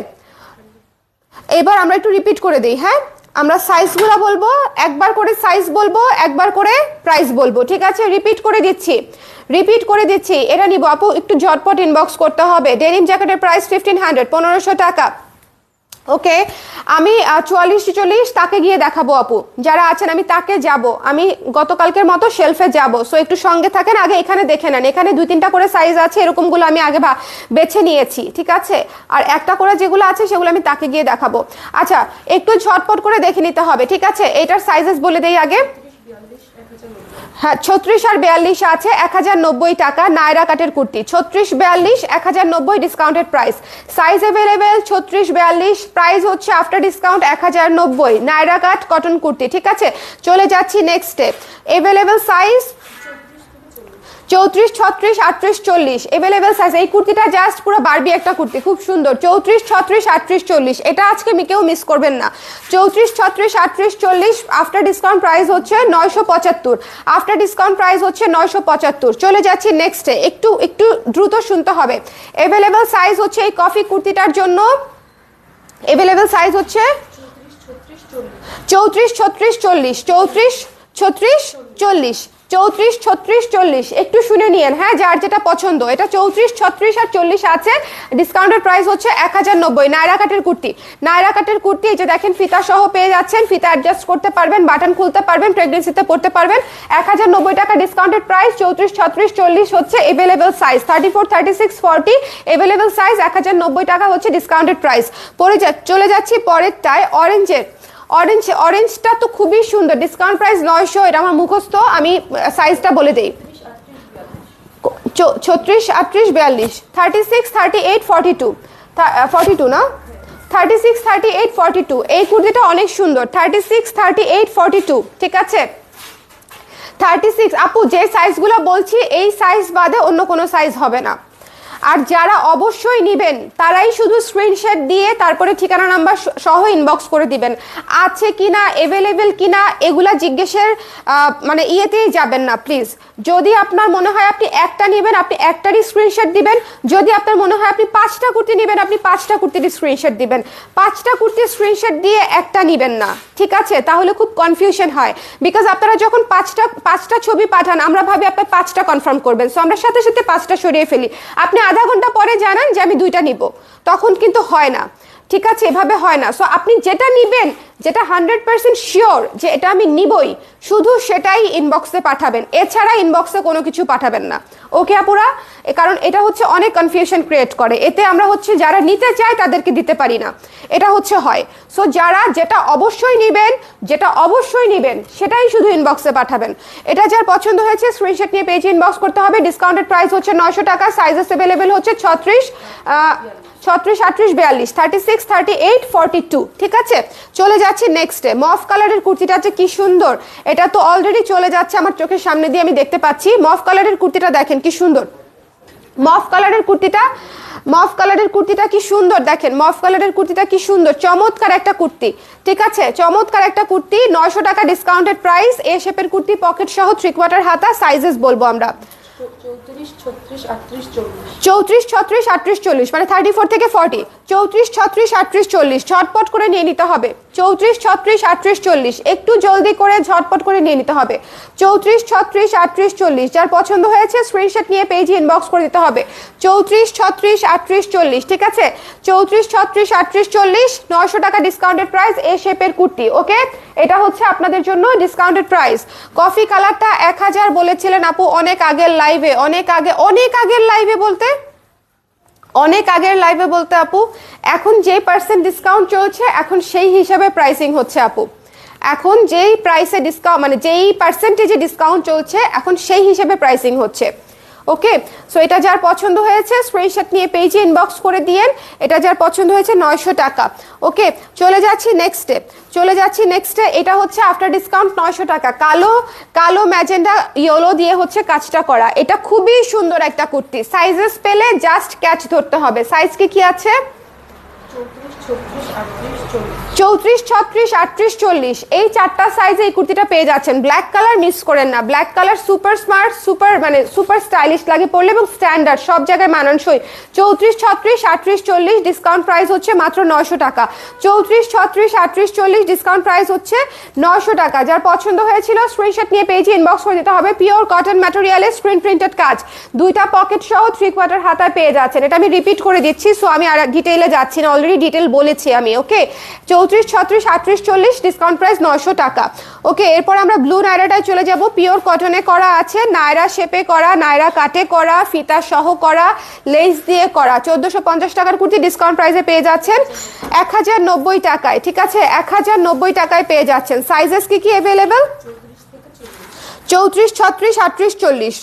এবার আমরা একটু রিপিট করে দিই। হ্যাঁ, আমরা সাইজগুলো বলবো, একবার করে সাইজ বলবো, একবার করে প্রাইস বলবো, ঠিক আছে। রিপিট করে দিচ্ছি। এটা নিব আপু, একটু ঝটপট ইনবক্স করতে হবে। ডেনিম জ্যাকেটের প্রাইস 1500, 1500 টাকা। ওকে, আমি 44, 40 তাকে গিয়ে দেখাবো আপু, যারা আছেন আমি তাকে যাব, আমি গতকালকের মতো শেলফে যাব। সো একটু সঙ্গে থাকেন, আগে এখানে দেখে নেন। এখানে 2-3টা করে সাইজ আছে, এরকমগুলো আমি আগে বেছে নিয়েছি, ঠিক আছে। আর একটা করে যেগুলো আছে সেগুলো আমি তাকে গিয়ে দেখাবো। আচ্ছা, একটু ঝটপট করে দেখে নিতে হবে, ঠিক আছে। এটার সাইজেস বলে দেই আগে। হ্যাঁ, 36 আর 42 আছে, 1090 টাকা। নায়রা কাটের kurti 36, 42, 1090 discounted price. Size available 36, 42, price হচ্ছে আফটার ডিসকাউন্ট 1090। নায়রা কাট কটন কুর্তি, ঠিক আছে। চলে যাচ্ছি নেক্সটে। Available size 34, 36, 38, 40 available size. এই কুর্তিটা জাস্ট পুরো বারবি একটা কুর্তি, খুব সুন্দর। 34, 36, 38, 40 এটা আজকে কেউ মিস করবেন না। 34, 36, 38, 40 আফটার ডিসকাউন্ট প্রাইস হচ্ছে 975। আফটার ডিসকাউন্ট প্রাইস হচ্ছে 975। চলে যাচ্ছি নেক্সটে, একটু দ্রুত শুনতে হবে। অ্যাভেলেবেল সাইজ হচ্ছে এই কফি কুর্তিটার জন্য, অ্যাভেলেবেল সাইজ হচ্ছে 34, 36, 40, 34, 36, 40, 34, 36, 40 একটু শুনে নিয়েন। হ্যাঁ, যার যেটা পছন্দ। এটা 34, 36 আর 40 আছে। ডিসকাউন্টেড প্রাইস হচ্ছে 1090। নায়রা কাটের কুর্তি এই যে দেখেন, ফিতা সহ পেয়ে যাচ্ছেন। ফিতা অ্যাডজাস্ট করতে পারবেন, বাটন খুলতে পারবেন, প্রেগনেন্সিতে পড়তে পারবেন। 1090 টাকা ডিসকাউন্টেড প্রাইস। 34, 36, 40 হচ্ছে অ্যাভেলেবেল সাইজ। 34, 36, 40 available size. 1090 টাকা হচ্ছে ডিসকাউন্টেড প্রাইস। চলে যাচ্ছি পরেরটায়, অরেঞ্জটা তো খুবই সুন্দর। ডিসকাউন্ট প্রাইস 900, এটা আমার মুখস্থ, আমি সাইজটা বলে দেই। 36, 38, 42, 36, 38, 42, 42 না, 36, 38, 42 এই কুর্তিটা অনেক সুন্দর। 36, 38, 42, ঠিক আছে। 36 আপু, যে সাইজগুলো বলছি এই সাইজ বাদে অন্য কোনো সাইজ হবে না। আর যারা অবশ্যই নেবেন তারাই শুধু স্ক্রিনশট দিয়ে তারপরে ঠিকানা নাম্বার সহ ইনবক্স করে দিবেন, আছে কিনা, অ্যাভেলেবেল কিনা, এগুলা জিজ্ঞেসের মানে ইয়েতেই যাবেন না প্লিজ। যদি আপনার মনে হয় আপনি একটা নেবেন, আপনি একটারই স্ক্রিনশট দিবেন। যদি আপনার মনে হয় আপনি 5টা কুর্তি নেবেন, আপনি 5টা কুর্তির স্ক্রিনশট দিবেন। 5টা কুর্তির স্ক্রিনশট দিয়ে একটা নেবেন না, ঠিক আছে, তাহলে খুব কনফিউশন হয়। বিকজ আপনারা যখন 5টা ছবি পাঠান, আমরা ভাবি আপনি 5টা কনফার্ম করবেন, সো আমরা সাথে সাথে 5টা সরিয়ে ফেলি। আপনি আধা ঘন্টা পরে জানান যে আমি 2টা নিব, তখন কিন্তু হয় না, ঠিক আছে, এভাবে হয় না। সো আপনি যেটা নিবেন, যেটা 100% শিওর যে এটা আমি নিবই, শুধু সেটাই ইনবক্সে পাঠাবেন, এছাড়া ইনবক্সে কোনো কিছু পাঠাবেন না। ওকে আপুরা, কারণ এটা হচ্ছে অনেক কনফিউশন ক্রিয়েট করে, এতে আমরা হচ্ছে যারা নিতে চাই তাদেরকে দিতে পারি না, এটা হচ্ছে হয়। সো যারা যেটা অবশ্যই নিবেন, যেটা অবশ্যই নিবেন সেটাই শুধু ইনবক্সে পাঠাবেন। এটা যার পছন্দ হয়েছে স্ক্রিনশট নিয়ে পেজে ইনবক্স করতে হবে। ডিসকাউন্টেড প্রাইস হচ্ছে 900 টাকা, সাইজেস অ্যাভেলেবেল হচ্ছে 36, 38, 42, 36, 38, 42। ঠিক আছে, চলে যাচ্ছি নেক্সটে। মফ কালারের কুর্তিটা যে কি সুন্দর, এটা তো অলরেডি চলে যাচ্ছে আমার চোখের সামনে দিয়ে, আমি দেখতে পাচ্ছি। মফ কালারের কুর্তিটা দেখেন কি সুন্দর, মফ কালারের কুর্তিটা, মফ কালারের কুর্তিটা কি সুন্দর দেখেন, মফ কালারের কুর্তিটা কি সুন্দর, চমৎকার একটা কুর্তি। ঠিক আছে, চমৎকার একটা কুর্তি, 900 টাকা ডিসকাউন্টেড প্রাইস। এ শেপের কুর্তি, পকেট সহ, 3/4 হাতা। সাইজেস বলবো আমরা 34, 36, 38, 40, মানে 34 থেকে 40, 34, 36, 38, 40। ঝটপট করে নিয়ে নিতে হবে। 34, 36, 38, 40, একটু জলদি করে ঝটপট করে নিয়ে নিতে হবে। 34, 36, 38, 40, যার পছন্দ হয়েছে স্ক্রিনশট নিয়ে পেজে ইনবক্স করে দিতে হবে। 34, 36, 38, 40। ঠিক আছে, 34, 36, 38, 40, 900 টাকা ডিসকাউন্টেড প্রাইস। এ শেপের কুর্তি। ওকে, এটা হচ্ছে আপনাদের জন্য ডিসকাউন্টেড প্রাইস। কফি কালারটা 1000 বলেছিলেন আপু অনেক আগের লাইভে, অনেক আগের লাইভে বলতে অনেক আগের লাইভে বলতে আপু, এখন যেই % ডিসকাউন্ট চলছে এখন সেই হিসাবে প্রাইসিং হচ্ছে আপু। এখন যেই প্রাইসে ডিসকাউন্ট, মানে যেই পার্সেন্টেজে ডিসকাউন্ট চলছে এখন সেই হিসাবে প্রাইসিং হচ্ছে। ওকে, সো এটা যার পছন্দ হয়েছে স্ক্রিনশট নিয়ে পেজে ইনবক্স করে দিয়েন। এটা যার পছন্দ হয়েছে 900 টাকা। ওকে, চলে যাচ্ছি নেক্সটে। এটা হচ্ছে আফটার ডিসকাউন্ট 900 টাকা। কালো ম্যাজেন্ডা ইয়েলো দিয়ে হচ্ছে কাজটা করা। এটা খুবই সুন্দর একটা কুর্তি। সাইজেস পেলে জাস্ট ক্যাচ ধরতে হবে। সাইজ কি আছে? 34, 36, 38, 40, এই 4টা সাইজে এই কুর্তিটা পেয়ে যাচ্ছেন। ব্ল্যাক কালার মিস করেন না, black colour super smart, super stylish লাগে পরলে এবং স্ট্যান্ডার্ড, সব জায়গায় মানানসই। 34, 36, 38, 40, ডিসকাউন্ট প্রাইস হচ্ছে মাত্র 900 টাকা। 34, 36, 38, 40, ডিসকাউন্ট প্রাইস হচ্ছে 900 টাকা। যার পছন্দ হয়েছিল স্ক্রিনশট নিয়ে পেজে ইনবক্স করে দিতে হবে। পিওর কটন ম্যাটেরিয়ালে স্ক্রিন প্রিন্টেড কাজ, 2টা পকেট সহ 3/4 হাতায় পেয়ে যাচ্ছেন। এটা আমি রিপিট করে দিচ্ছি, সো আমি আর ডিটেইলে যাচ্ছি না, অলরেডি ডিটেইল বলেছি আমি। ওকে, 34, 36, 38, 40, ডিসকাউন্ট প্রাইস 900 টাকা। ওকে, এরপর আমরা ব্লু নায়রাটায় চলে যাব। পিওর কটনে করা আছে, নায়রা শেপে করা, নায়রা কাটে করা, ফিতা সহ করা, লেস দিয়ে করা। 1450 টাকার কুর্তি ডিসকাউন্ট প্রাইসে পেয়ে যাচ্ছেন 1090 টাকায়। ঠিক আছে, 1090 টাকায় পেয়ে যাচ্ছেন। সাইজেস কি অ্যাভেলেবেল? 34, 36, 38, 40।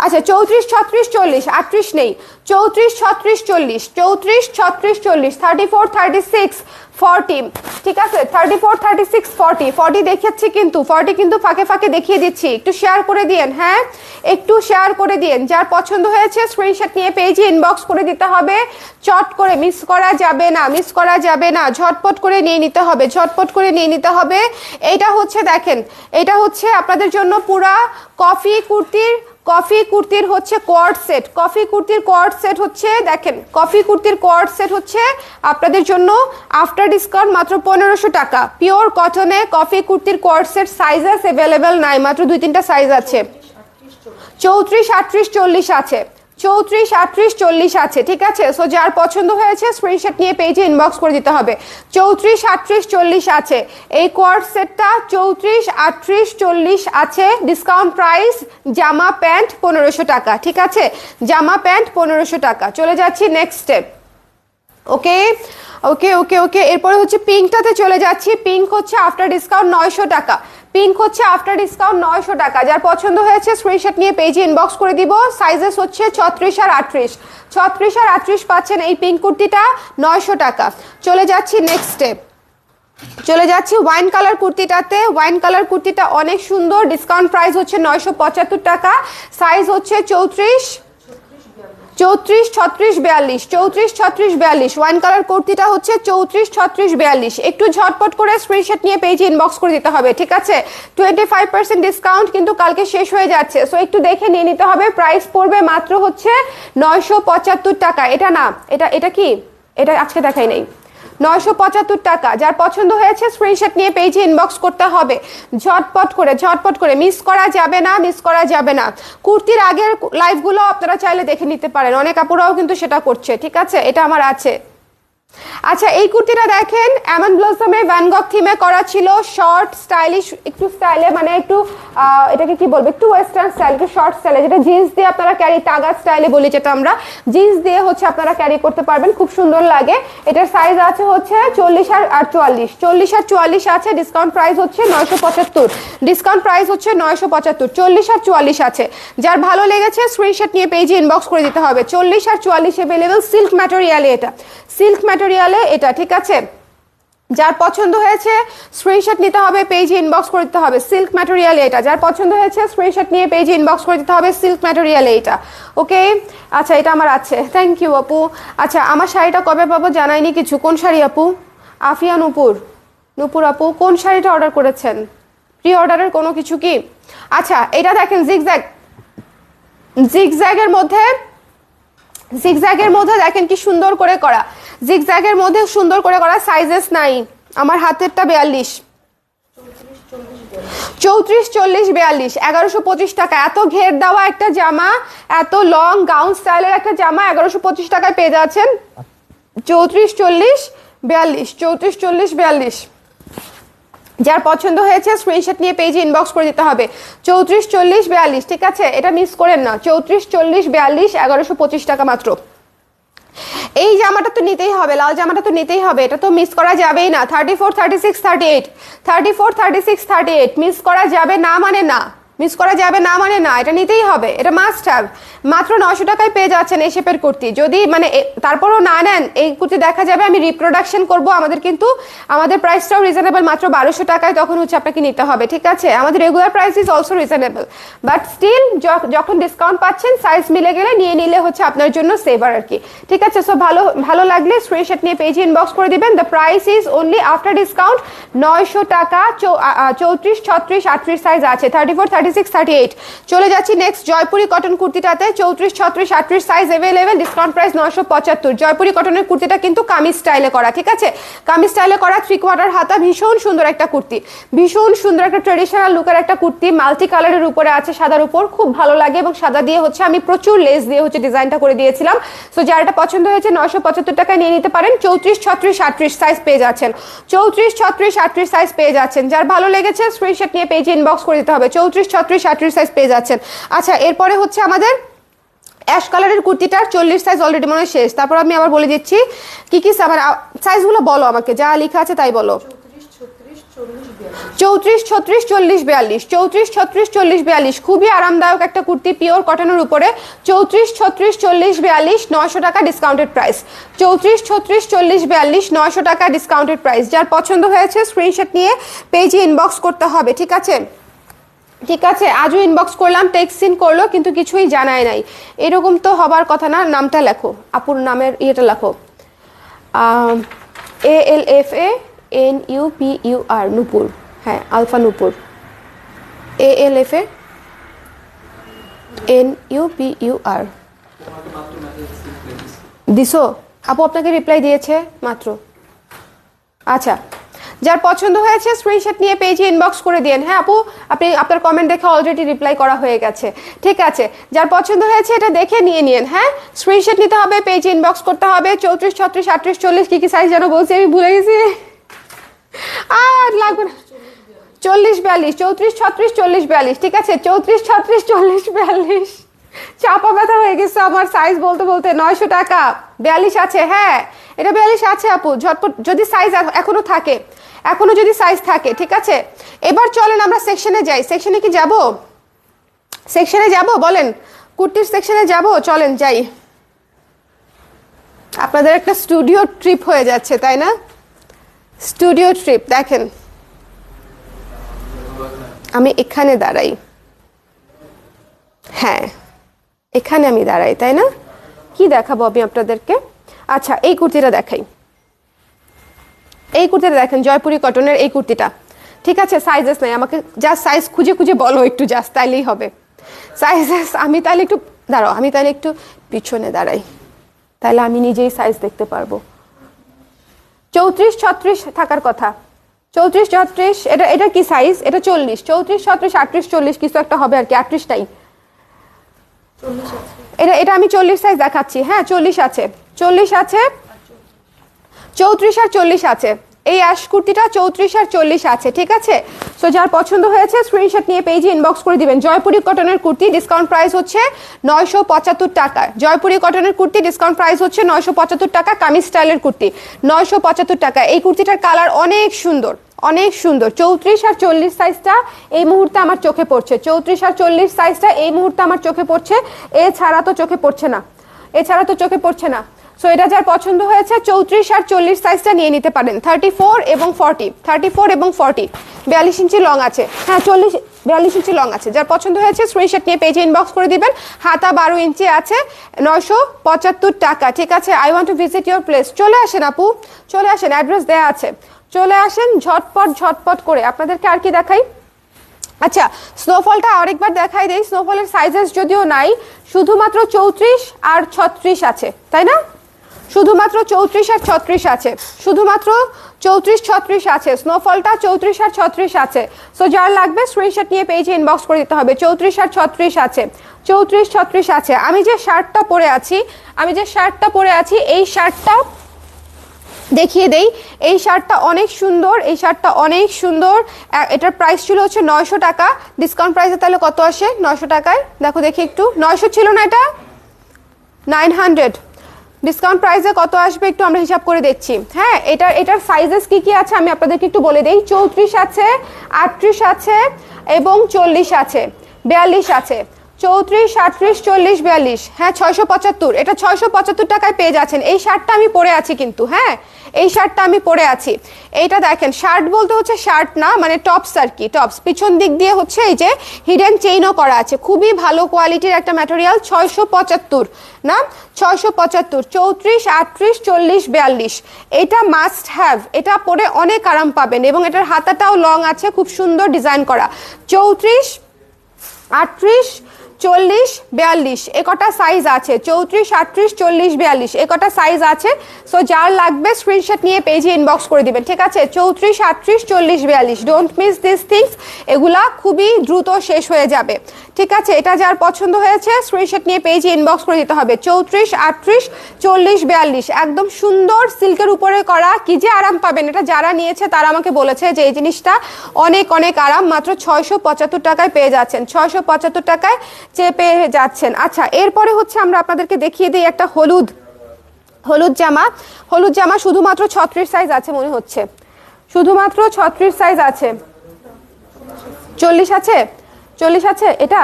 আচ্ছা, 34, 36, 40, 38 নেই। 34, 36, 40, 34, 36, 40, 34, 36, 40। ঠিক আছে, 34, 36, 40, 40 দেখাচ্ছি কিন্তু, 40 কিন্তু ফাঁকে ফাঁকে দেখিয়ে দিচ্ছি। একটু শেয়ার করে দিয়েন, হ্যাঁ একটু শেয়ার করে দিয়েন। যার পছন্দ হয়েছে স্ক্রিনশট নিয়ে পেজে ইনবক্স করে দিতে হবে। চট করে মিস করা যাবে না, ঝটপট করে নিয়ে নিতে হবে, এইটা হচ্ছে দেখেন, এটা হচ্ছে আপনাদের জন্য পুরা কফি কুর্তির হচ্ছে কোয়ার্ড সেট। কফি কুর্তির কোয়ার্ড সেট হচ্ছে দেখেন, কফি কুর্তির কোয়ার্ড সেট হচ্ছে আপনাদের জন্য আফটার ডিসকাউন্ট মাত্র 1500 টাকা। পিওর কটনে কফি কুর্তির কোয়ার্ড সেট। সাইজেস অ্যাভেলেবেল নাই, মাত্র 2-3টা সাইজ আছে। 34, 38, 40 আছে, 34, 38, 40 আছে। ঠিক আছে, সো যার পছন্দ হয়েছে স্ক্রিনশট নিয়ে পেজে ইনবক্স করে দিতে হবে। 34, 38, 40 আছে এই কোয়ার্ড সেটটা। 34, 38, 40 আছে। ডিসকাউন্ট প্রাইস, জামা প্যান্ট 1500 টাকা। ঠিক আছে, জামা প্যান্ট 1500 টাকা। চলে যাচ্ছি নেক্সট স্টেপ। ওকে, এরপরে হচ্ছে পিঙ্কটাতে চলে যাচ্ছি। পিঙ্ক হচ্ছে আফটার ডিসকাউন্ট 900 টাকা। যার পছন্দ হয়েছে স্ক্রিনশট নিয়ে পেজে ইনবক্স করে দিব। সাইজেস হচ্ছে 36 আর 38 পাচ্ছেন এই পিঙ্ক কুর্তিটা 900 টাকা। চলে যাচ্ছি নেক্সট স্টেপ। ওয়াইন কালার কুর্তিটাতে। ওয়াইন কালার কুর্তিটা অনেক সুন্দর। ডিসকাউন্ট প্রাইস হচ্ছে 975 টাকা। সাইজ হচ্ছে 34, 34, 36, 42, 34, 36, 42। ওয়াইন কালার কুর্তিটা হচ্ছে 34, 36, 42। একটু ঝটপট করে স্ক্রিনশট নিয়ে পেজে ইনবক্স করে দিতে হবে। ঠিক আছে, 25% ডিসকাউন্ট কিন্তু কালকে শেষ হয়ে যাচ্ছে, সো একটু দেখে নিয়ে নিতে হবে। প্রাইস পড়বে মাত্র হচ্ছে 975 টাকা। এটা না, এটা কি, এটা আজকে দেখাই নাই। 975 টাকা। যার পছন্দ হয়েছে স্ক্রিনশট নিয়ে পেজে ইনবক্স করতে হবে। ঝটপট করে মিস করা যাবে না। কুর্তির আগের লাইভগুলো আপনারা চাইলে দেখে নিতে পারেন, অনেক আপুরাও কিন্তু সেটা করছে। ঠিক আছে, এটা আমার আছে। আচ্ছা এই কুর্তিটা দেখেন এমন ব্লসমে ভ্যান গগ থিমে করা ছিল, শর্ট স্টাইলিশ একটু স্টাইলে, মানে একটু এটাকে কি বলবো, একটু ওয়েস্টার্ন স্টাইল, একটু শর্ট স্টাইলে, যেটা জিন্স দিয়ে আপনারা ক্যারি, টাগা স্টাইলে বলি যেটা আমরা, জিন্স দিয়ে হচ্ছে আপনারা ক্যারি করতে পারবেন, খুব সুন্দর লাগে। এটার সাইজ আছে হচ্ছে 40 আর 44, 40 আর 44 আছে। ডিসকাউন্ট প্রাইস হচ্ছে 975, ডিসকাউন্ট প্রাইস হচ্ছে 975, 40 আর 44 আছে। যার ভালো লেগেছে স্ক্রিনশট নিয়ে পেজে ইনবক্স করে দিতে হবে। 40 আর 44 অ্যাভেলেবল, সিল্ক ম্যাটেরিয়ালে, এটা সিল্ক ম্যাটেরিয়ালে এটা, ঠিক আছে। যার পছন্দ হয়েছে স্ক্রিনশট নিতে হবে, পেজে ইনবক্স করে দিতে হবে। সিল্ক ম্যাটেরিয়ালে এটা, যার পছন্দ হয়েছে স্ক্রিনশট নিয়ে পেজে ইনবক্স করে দিতে হবে, সিল্ক ম্যাটেরিয়ালে এটা। ওকে, আচ্ছা এটা আমার আছে, থ্যাংক ইউ আপু। আচ্ছা আমার শাড়িটা কবে পাবো জানাইনি কিছু, কোন শাড়ি আপু? আফিয়া নূপুর, নূপুর আপু কোন শাড়িটা অর্ডার করেছেন? প্রি অর্ডারের কোনো কিছু কি? আচ্ছা এটা দেখেন জিগজ্যাগ, জিগজ্যাগের মধ্যে, জিগজ্যাগের মধ্যে দেখেন কি সুন্দর করে করা, জিগজ্যাগের মধ্যে সুন্দর করে করা। সাইজেস নাই, আমার হাতেরটা 42, 34, 40, 42, 1125 টাকা। এত ঘের দেওয়া একটা জামা, এত লং গাউন স্টাইলের একটা জামা 1125 টাকায় পেয়ে যাচ্ছেন। 34, 40, 42, 34, 40, 42। যার পছন্দ হয়েছে স্ক্রিনশট নিয়ে পেজে ইনবক্স করে দিতে হবে। 34, 40, 42, ঠিক আছে, এটা মিস করেন না। 34, 40, 42, 1125 টাকা মাত্র। এই জামাটা তো নিতেই হবে, লাল জামাটা তো নিতেই হবে, এটা তো মিস করা যাবেই না। 34, 36, 38, 34, 36, 38 মিস করা যাবে না মানে না, মিস করা যাবে না মানে না, এটা নিতেই হবে, এটা মাস্ট হ্যাভ। মাত্র 900 টাকায় পেয়ে যাচ্ছেন এই শেপের কুর্তি। যদি মানে তারপরও না নেন এই কুর্তি দেখা যাবে আমি রিপ্রোডাকশন করব, আমাদের কিন্তু আমাদের প্রাইসটাও রিজনেবল, মাত্র 1200 টাকায়, তখন হচ্ছে আপনাকে নিতে হবে, ঠিক আছে। আমাদের regular price is also reasonable, but still যখন ডিসকাউন্ট পাচ্ছেন সাইজ মিলে গেলে নিয়ে নিলে হচ্ছে আপনার জন্য সেভার আর কি, ঠিক আছে। সো ভালো লাগলে স্ক্রিনশট নিয়ে পেজে ইনবক্স করে দিবেন। The price is only after discount 900 টাকা। 34, 36, 38 সাইজ আছে, 34, 36, 38। চলে যাচ্ছি নেক্সট জয়পুরি কটন কুর্তিটাতে। 34, 36, 38 size available, discount price 975। Jaipuri কটনের কুর্তিটা কিন্তু কামিজ স্টাইলে করা, ঠিক আছে, কামিজ স্টাইলে করা, 3/4 হাতা, ভীষণ সুন্দর একটা কুর্তি, ভীষণ সুন্দর একটা ট্রেডিশনাল লুকের একটা কুর্তি, মাল্টি কালারের উপরে আছে সাদার উপর, খুব ভালো লাগে। এবং সাদা দিয়ে হচ্ছে আমি প্রচুর লেস দিয়ে হচ্ছে ডিজাইনটা করে দিয়েছিলাম। সো যার এটা পছন্দ হয়েছে 975 টাকায় নিয়ে নিতে পারেন। 34, 36, 38 সাইজ পেয়ে যাচ্ছেন, 34, 36, 38 সাইজ পেয়ে যাচ্ছেন। যার ভালো লেগেছে স্ক্রিনশট নিয়ে পেজে ইনবক্স করে দিতে হবে। 34, 36, 38 সাইজ পেয়ে যাচ্ছেন। আচ্ছা এরপরে হচ্ছে আমাদের অ্যাশ কালারের কুর্তিটার 40 সাইজ অলরেডি মনে হয় শেষ। তারপর আমি আবার বলে দিচ্ছি কি কি সাইজগুলো বলো আমাকে, যা লেখা আছে তাই বলো। 34, 36, 40, 42, 34, 36, 40, 42 খুবই আরামদায়ক একটা কুর্তি পিওর কটনের উপরে। 34, 36, 40, 42 900 টাকা ডিসকাউন্টেড প্রাইস। 34, 36, 40, 42 900 টাকা ডিসকাউন্টেড প্রাইস। যার পছন্দ হয়েছে স্ক্রিনশট নিয়ে পেজে ইনবক্স করতে হবে, ঠিক আছে, ঠিক আছে। আজও ইনবক্স করলাম, টেক্সট সিন করলো কিন্তু কিছুই জানায় নাই, এরকম তো হবার কথা না। নামটা লেখো, আপুর নামের ইয়েটা লেখো, ALFANUPUR, নূপুর, হ্যাঁ আলফা নূপুর, ALFANUPUR দিছো আপু, আপনাকে রিপ্লাই দিয়েছে মাত্র। আচ্ছা যার পছন্দ হয়েছে স্ক্রিনশট নিয়ে পেজে ইনবক্স করে দিন। হ্যাঁ আপু আপনি আপনার কমেন্ট দেখে অলরেডি রিপ্লাই করা হয়ে গেছে, ঠিক আছে। যার পছন্দ হয়েছে এটা দেখে নিয়ে নিন। হ্যাঁ স্ক্রিনশট নিতে হবে, পেজে ইনবক্স করতে হবে। 34, 36, 38, 40 কি কি সাইজ যেন বলছি আমি ভুলে গেছি, আর লাগবে না। 40, 42, 34, 36, 40, 42, ঠিক আছে। 34, 36, 40, 42 চাপা ব্যথা হয়ে গেছে আমার সাইজ বলতে বলতে। 900 টাকা 42 আছে, হ্যাঁ এটা 42 আছে আপু, ঝটপট যদি সাইজ এখনো থাকে, এখনো যদি সাইজ থাকে, ঠিক আছে। এবার চলেন আমরা সেকশনে যাই। সেকশনে কি যাব, সেকশনে যাব বলেন, কুর্তির সেকশনে যাব, চলেন যাই। আপনাদের একটা স্টুডিও ট্রিপ হয়ে যাচ্ছে তাই না, স্টুডিও ট্রিপ। দেখেন আমি এখানে দাঁড়াই, হ্যাঁ এখানে আমি দাঁড়াই তাই না, কি দেখাবো আমি আপনাদেরকে। আচ্ছা এই কুর্তিটা দেখাই, এই কুর্তিটা দেখেন জয়পুরি কটনের এই কুর্তিটা, ঠিক আছে। সাইজেস নাই, আমাকে জাস্ট সাইজ খুঁজে খুঁজে বলো একটু, জাস্ট তাইলেই হবে সাইজেস। আমি তাহলে একটু দাঁড়াও, আমি তাহলে একটু পিছনে দাঁড়াই, তাহলে আমি নিজেই সাইজ দেখতে পারবো। 34, 36 থাকার কথা, 34, 36 এটা কি সাইজ, এটা 40, 34, 36, 38, 40 কিছু একটা হবে আর কি, 38টাই এটা আমি 40 সাইজ দেখাচ্ছি, হ্যাঁ 40 আছে, 40 আছে, 34 আর 40 আছে, এই অ্যাশ কুর্তিটা 34 আর 40 আছে, ঠিক আছে। সো যার পছন্দ হয়েছে স্ক্রিনশট নিয়ে পেজে ইনবক্স করে দিবেন। জয়পুরি কটনের কুর্তি, ডিসকাউন্ট প্রাইস হচ্ছে 975 টাকা। জয়পুরি কটনের কুর্তি ডিসকাউন্ট প্রাইস হচ্ছে 975 টাকা। কামিজ স্টাইলের কুর্তি 975 টাকা। এই কুর্তিটার কালার অনেক সুন্দর, অনেক সুন্দর। 34 আর 40 সাইজটা এই মুহূর্তে আমার চোখে পড়ছে, 34 আর 40 সাইজটা এই মুহূর্তে আমার চোখে পড়ছে, এছাড়া তো চোখে পড়ছে না, এছাড়া তো চোখে পড়ছে না। সো এটা যার পছন্দ হয়েছে 34 আর 40 সাইজটা নিয়ে নিতে পারেন। 34 এবং 40, 34 এবং 40, 42 ইঞ্চি লং আছে, হ্যাঁ 42 ইঞ্চি লং আছে। যার পছন্দ হয়েছে স্ক্রিনশট নিয়ে পেজে ইনবক্স করে দিবেন। হাতা 12 ইঞ্চি আছে, 975 টাকা, ঠিক আছে। I want to visit your place. চলে আসেন আপু, চলে আসেন, অ্যাড্রেস দেয়া আছে, চলে আসেন ঝটপট ঝটপট করে। আপনাদেরকে আর কি দেখাই? আচ্ছা, স্নোফলটা আরেকবার দেখাই দেই। স্নোফলের সাইজেস যদিও নাই, শুধুমাত্র 34 আর 36 আছে, তাই না? শুধুমাত্র 34 আর 36 আছে, শুধুমাত্র 34 36 আছে। স্নোফলটা 34 আর 36 আছে। সো যার লাগবে স্ক্রিনশট নিয়ে পেজে ইনবক্স করে দিতে হবে। 34 আর 36 আছে, 34 36 আছে। আমি যে শার্টটা পরে আছি, আমি যে শার্টটা পরে আছি, এই শার্টটা দেখিয়ে দেই। এই শার্টটা অনেক সুন্দর, এই শার্টটা অনেক সুন্দর। এটার প্রাইস ছিল হচ্ছে 900 টাকা। ডিসকাউন্ট প্রাইসে তাহলে কত আসে 900 টাকায়? দেখো দেখি একটু, 900 ছিল না, এটা 900। ডিসকাউন্ট প্রাইসে কত আসবে একটু আমরা হিসাব করে দেখছি। হ্যাঁ, এটার সাইজেস কি কি আছে আমি আপনাদেরকে একটু বলে দেই। 34 আছে, 38 আছে এবং 40 আছে, 42 আছে। 34 38 40 42, হ্যাঁ 675। এটা 675 টাকায় পেয়ে যাচ্ছেন। এই শার্টটা আমি পরে আছি কিন্তু, হ্যাঁ এই শার্টটা আমি পরে আছি। এইটা দেখেন, শার্ট বলতে হচ্ছে শার্ট না, মানে টপস আর কি, টপস। পিছন দিক দিয়ে হচ্ছে এই যে হিডেন চেইনও করা আছে, খুবই ভালো কোয়ালিটির একটা ম্যাটেরিয়াল। 675 না, 675। 34 38 40 42, এটা মাস্ট হ্যাভ। এটা পরে অনেক আরাম পাবেন এবং এটার হাতাটাও লং আছে, খুব সুন্দর ডিজাইন করা। 34 38 40 42 একটা সাইজ আছে। 34 38 40 42 একটা সাইজ আছে। সো যার লাগবে স্ক্রিনশট নিয়ে পেজে ইনবক্স করে দিবেন, ঠিক আছে। 34 38 40 42, ডোন্ট মিস দিস থিংস, এগুলা খুবই দ্রুত শেষ হয়ে যাবে, ঠিক আছে। এটা যার পছন্দ হয়েছে স্ক্রিনশট নিয়ে পেজে ইনবক্স করে দিতে হবে। 34 38 40 42, একদম সুন্দর সিল্কের উপরে করা, কি যে আরাম পাবেন। এটা যারা নিয়েছে তারা আমাকে বলেছে যে এই জিনিসটা অনেক অনেক আরাম। মাত্র 675 টাকায় পেয়ে যাচ্ছেন, 675 টাকায় পেয়ে যাচ্ছেন। আচ্ছা, এরপরে হচ্ছে আমরা আপনাদেরকে দেখিয়ে দিই একটা হলুদ জামা। হলুদ জামা শুধুমাত্র 36 সাইজ আছে মনে হচ্ছে, শুধুমাত্র 36 সাইজ আছে। 40 আছে, 40 আছে এটা?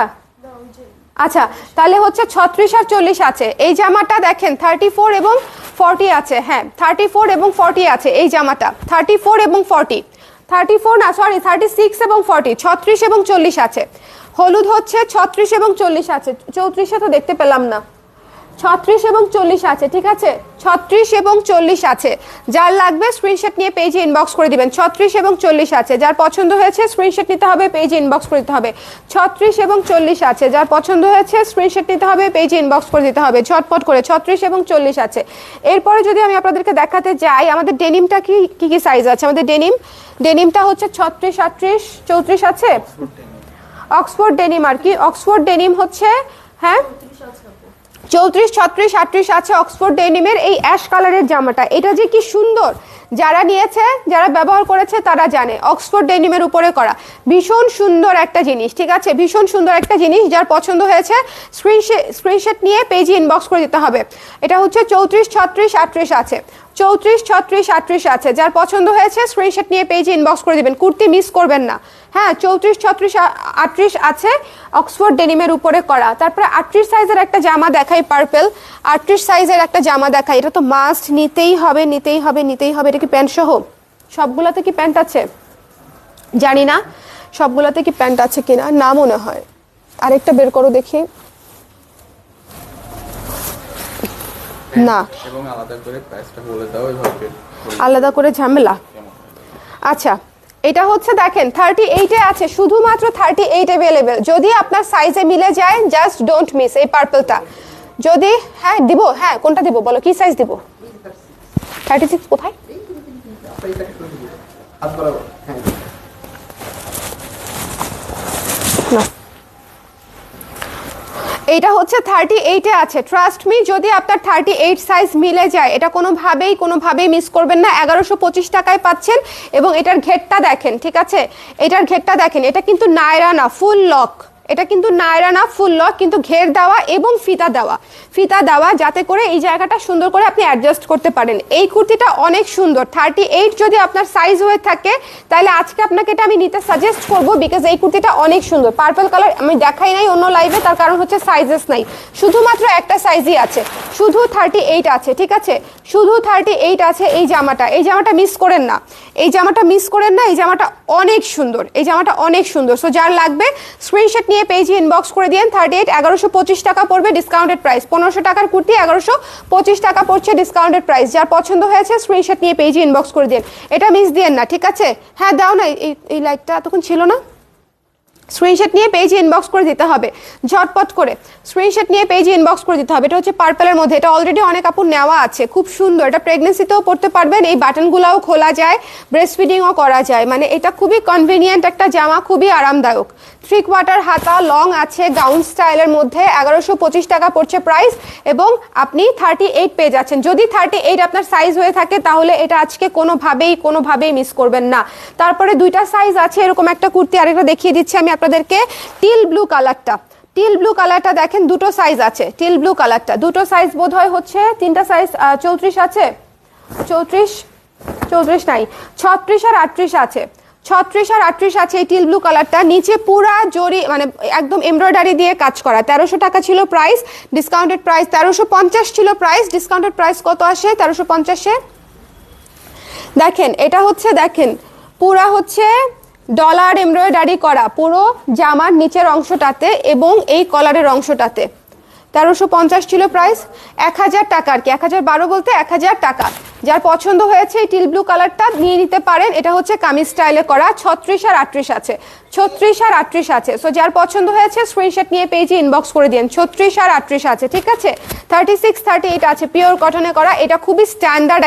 আচ্ছা, তাহলে হচ্ছে 36 আর 40 আছে। এই জামাটা দেখেন 34 এবং 40 আছে, হ্যাঁ 34 এবং 40 আছে এই জামাটা। 34 এবং 40, 34 না সরি 36 এবং 40, 36 এবং 40 আছে। হলুদ হচ্ছে 36 এবং 40 আছে, 34 তো দেখতে পেলাম না। 36 এবং 40 আছে, ঠিক আছে, 36 এবং 40 আছে। যার লাগবে স্ক্রিনশট নিয়ে পেজে ইনবক্স করে দিবেন। 36 এবং 40 আছে, যার পছন্দ হয়েছে স্ক্রিনশট নিতে হবে, পেজে ইনবক্স করে দিতে হবে। 36 এবং 40 আছে, যার পছন্দ হয়েছে স্ক্রিনশট নিতে হবে, পেজে ইনবক্স করে দিতে হবে ঝটপট করে। 36 এবং 40 আছে। এরপরে যদি আমি আপনাদেরকে দেখাতে যাই আমাদের ডেনিমটা কি কি সাইজ আছে। আমাদের ডেনিমটা হচ্ছে 36 38 34 আছে। অক্সফোর্ড ডেনিম আর কি, অক্সফোর্ড ডেনিম হচ্ছে, হ্যাঁ 34 36 38 আছে অক্সফোর্ড ডেনিমের এই অ্যাশ কালারের জামাটা। এটা যে কি সুন্দর, যারা নিয়েছে যারা ব্যবহার করেছে তারা জানে। অক্সফোর্ড ডেনিমের উপরে করা, ভীষণ সুন্দর একটা জিনিস, ঠিক আছে, ভীষণ সুন্দর একটা জিনিস। যার পছন্দ হয়েছে স্ক্রিনশট নিয়ে পেজে ইনবক্স করে দিতে হবে। এটা হচ্ছে 34 36 38 আছে, 34 36 38 আছে। যার পছন্দ হয়েছে স্ক্রিনশট নিয়ে পেজে ইনবক্স করে দিবেন, কুর্তি মিস করবেন না। হ্যাঁ 34 36 38 আছে অক্সফোর্ড ডেনিমের উপরে করা। তারপরে 38 সাইজের একটা জামা দেখাই, পার্পল 38 সাইজের একটা জামা দেখাই। এটা তো মাস্ট নিতেই হবে নিতেই হবে নিতেই হবে। এটা কি প্যান্ট সহ? সবগুলোতে কি প্যান্ট আছে জানি না, সবগুলোতে কি প্যান্ট আছে কিনা, না মনে হয়। আরেকটা বের করো দেখি, না এবং আলাদা করে প্রাইসটা বলে দাও, এইভাবে আলাদা করে ঝামেলা। আচ্ছা, এটা হচ্ছে দেখেন 38 এ আছে, শুধুমাত্র 38 অ্যাভেলেবেল। যদি আপনার সাইজে মিলে যায় জাস্ট ডোন্ট মিস এই পার্পলটা। যদি হ্যাঁ দিব, হ্যাঁ কোনটা দিব বলো, কি সাইজ দিব? 36 কোথায়? এটা হচ্ছে 38-এ আছে। ট্রাস্ট মি, যদি আপনার 38 সাইজ মিলে যায় এটা কোনোভাবেই মিস করবেন না। 1125 টাকায় পাচ্ছেন। এবং এটার ঘেরটা দেখেন, ঠিক আছে, এটার ঘেরটা দেখেন, এটা কিন্তু নায়রা না, ফুল লক। এটা কিন্তু নায়রা না, ফুল লক, কিন্তু ঘের দেওয়া এবং ফিতা দেওয়া যাতে করে এই জায়গাটা সুন্দর করে আপনি অ্যাডজাস্ট করতে পারেন। এই কুর্তিটা অনেক সুন্দর। 38 যদি আপনার সাইজ হয়ে থাকে তাহলে আজকে আপনাকে এটা আমি নিতে সাজেস্ট করব, বিকজ এই কুর্তিটা অনেক সুন্দর। পার্পল কালার আমি দেখাই নাই অন্য লাইভে, তার কারণ হচ্ছে সাইজেস নাই, শুধুমাত্র একটা সাইজই আছে, শুধু 38 আছে, ঠিক আছে, শুধু 38 আছে। এই জামাটা মিস করেন না, এই জামাটা অনেক সুন্দর, সো যার লাগবে স্ক্রিনশট নিয়ে পেজে ইনবক্স করে দিন। 38 1125 টাকা পড়বে ডিসকাউন্টেড প্রাইস। 1500 টাকার কুর্তি 1125 টাকা পড়ছে ডিসকাউন্টেড প্রাইস। যার পছন্দ হয়েছে স্ক্রিনশট নিয়ে পেজে ইনবক্স করে দিন, এটা মিস দিয়েন না, ঠিক আছে। হ্যাঁ দাও না, এই লাইকটা এতক্ষণ ছিল না। স্ক্রিনশট নিয়ে পেজে ইনবক্স করে দিতে হবে, ঝটপট করে স্ক্রিনশট নিয়ে পেজে ইনবক্স করে দিতে হবে। এটা হচ্ছে পার্পলের মধ্যে, এটা অলরেডি অনেক আপুর নেওয়া আছে, খুব সুন্দর। এটা প্রেগনেন্সিতেও পড়তে পারবেন, এই বাটনগুলোও খোলা যায়, ব্রেস্ট ফিডিংও করা যায়, মানে এটা খুবই কনভিনিয়েন্ট একটা জামা, খুবই আরামদায়ক। 3/4 হাতা, লং আছে, গাউন স্টাইলের মধ্যে 1125 টাকা পড়ছে প্রাইস। এবং আপনি 38 পেয়ে যাচ্ছেন। যদি 38 আপনার সাইজ হয়ে থাকে তাহলে এটা আজকে কোনোভাবেই মিস করবেন না। তারপরে দুইটা সাইজ আছে, এরকম একটা কুর্তি আরেকটা দেখিয়ে দিচ্ছি আমি আপনাদেরকে। টিল ব্লু কালারটা দেখেন, দুটো সাইজ আছে। টিল ব্লু কালারটা দুটো সাইজ বোধ হয় হচ্ছে, তিনটা সাইজ 34 আছে, 34 নাই, 36 আর 38 আছে, 36 আর 38 আছে। এই টিল ব্লু কালারটা নিচে পুরা জরি, মানে একদম এমব্রয়ডারি দিয়ে কাজ করা। 1300 টাকা ছিল প্রাইস, ডিসকাউন্টেড প্রাইস 1350 ছিল প্রাইস, ডিসকাউন্টেড প্রাইস কত আসে 1350-এ। দেখেন এটা হচ্ছে, দেখেন পুরা হচ্ছে ডলার এমব্রয়ডারি করা পুরো জামার নিচের অংশটাতে এবং এই কলারের অংশটাতে। 1350 ছিল প্রাইস, 1000 টাকা আর কি, 1012 বলতে 1000 টাকা। যার পছন্দ হয়েছে এই টিল ব্লু কালারটা নিয়ে নিতে পারেন। এটা হচ্ছে কামিজ স্টাইলে করা, 36 আর 38 আছে, 36 আর 38 আছে। সো যার পছন্দ হয়েছে স্ক্রিনশট নিয়ে পেজে ইনবক্স করে দিন। 36 আর 38 আছে, ঠিক আছে। 36 38 আছে, পিওর কটনে করা। এটা খুবই স্ট্যান্ডার্ড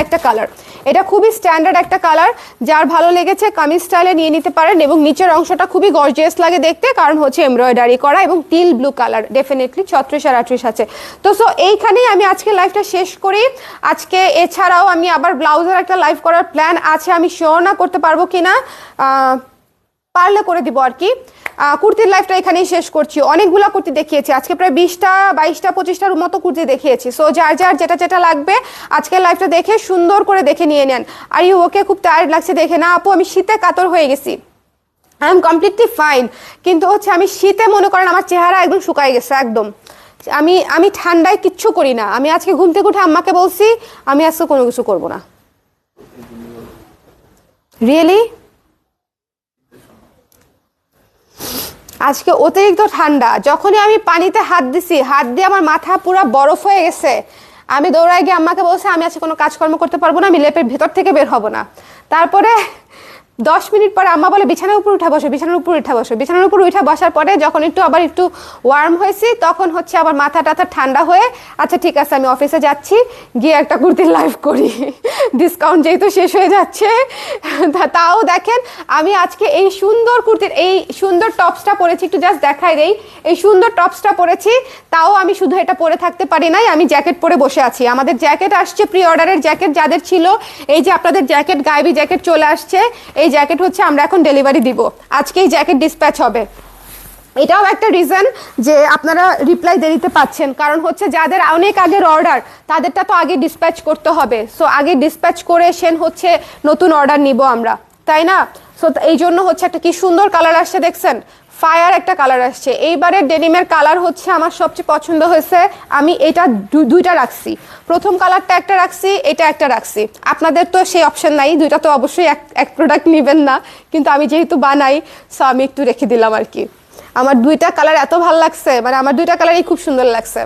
একটা কালার, যার ভালো লেগেছে কামিজ স্টাইলে নিয়ে নিতে পারেন। এবং নিচের অংশটা খুবই গর্জিয়াস লাগে দেখতে, কারণ হচ্ছে এমব্রয়ডারি করা এবং টিল ব্লু কালার। ডেফিনেটলি 36 আর 38 আছে। তো সো এইখানেই আমি আজকে লাইভটা শেষ করি। আজকে এছাড়াও আমি আবার ব্লাউজের একটা লাইভ করার প্ল্যান আছে, আমি শিওর না করতে পারবো কিনা, পারলে করে দিব আর কি। কুর্তির লাইফটা এখানেই শেষ করছি। অনেকগুলো কুর্তি দেখিয়েছি আজকে, প্রায় 20টা 22টা 25টার মতো কুর্তি দেখিয়েছি। সো যার যেটা লাগবে আজকের লাইফটা দেখে সুন্দর করে দেখে নিয়ে নেন। আর ইউ ওকে, খুব টায়ার্ড লাগছে দেখে? না আপু, আমি শীতে কাতর হয়ে গেছি, আই এম কমপ্লিটলি ফাইন, কিন্তু হচ্ছে আমি শীতে মনে করেন আমার চেহারা একদম শুকায় গেছে একদম। আমি ঠান্ডায় কিচ্ছু করি না। আমি আজকে ঘুম থেকে উঠে আম্মাকে বলছি আমি আজকে কোনো কিছু করবো না। রিয়েলি আজকে অতিরিক্ত ঠান্ডা, যখনই আমি পানিতে হাত দিছি, হাত দিয়ে আমার মাথা পুরো বরফ হয়ে গেছে। আমি দৌড়ায় গিয়ে আম্মাকে বলছি আমি আজকে কোনো কাজকর্ম করতে পারবো না, আমি লেপের ভেতর থেকে বের হব না। তারপরে 10 মিনিট পরে আম্মা বলে বিছানার উপর উঠা বসো। বিছানার উপর উঠা বসার পরে যখন একটু ওয়ার্ম হয়েছি, তখন হচ্ছে আবার মাথা টাথা ঠান্ডা হয়ে আচ্ছা ঠিক আছে আমি অফিসে যাচ্ছি, গিয়ে একটা কুর্তির লাইভ করি, ডিসকাউন্ট যেহেতু শেষ হয়ে যাচ্ছে। তাও দেখেন আমি আজকে এই সুন্দর কুর্তির এই সুন্দর টপসটা পরেছি, একটু জাস্ট দেখাই দেই। এই সুন্দর টপসটা পরেছি, তাও আমি শুধু এটা পরে থাকতে পারি নাই, আমি জ্যাকেট পরে বসে আছি। আমাদের জ্যাকেট আসছে, প্রি অর্ডারের জ্যাকেট যাদের ছিল, এই যে আপনাদের জ্যাকেট, গায়েবী জ্যাকেট চলে আসছে। এই জ্যাকেট হচ্ছে আমরা এখন ডেলিভারি দিব, আজকে এই জ্যাকেট ডিসপ্যাচ হবে। এটাও একটা রিজন যে আপনারা রিপ্লাই দেরিতে পাচ্ছেন, কারণ হচ্ছে যাদের অনেক আগের অর্ডার তাদেরটা তো আগে ডিসপ্যাচ করতে হবে। সো আগে ডিসপ্যাচ করে সেন হচ্ছে নতুন অর্ডার নিব আমরা, তাই না? সো এই জন্য হচ্ছে একটা কি সুন্দর কালার আসছে দেখছেন, ফায়ার একটা কালার আসছে। এইবারের ডেনিমের কালার হচ্ছে আমার সবচেয়ে পছন্দ হয়েছে। আমি এটা দুইটা রাখছি, প্রথম কালারটা একটা রাখছি, এটা একটা রাখছি। আপনাদের তো সেই অপশন নাই, দুইটা তো অবশ্যই এক প্রোডাক্ট নেবেন না, কিন্তু আমি যেহেতু বানাই সো আমি একটু রেখে দিলাম আর কি। আমার দুইটা কালার এত ভালো লাগছে, মানে আমার দুইটা কালারই খুব সুন্দর লাগছে।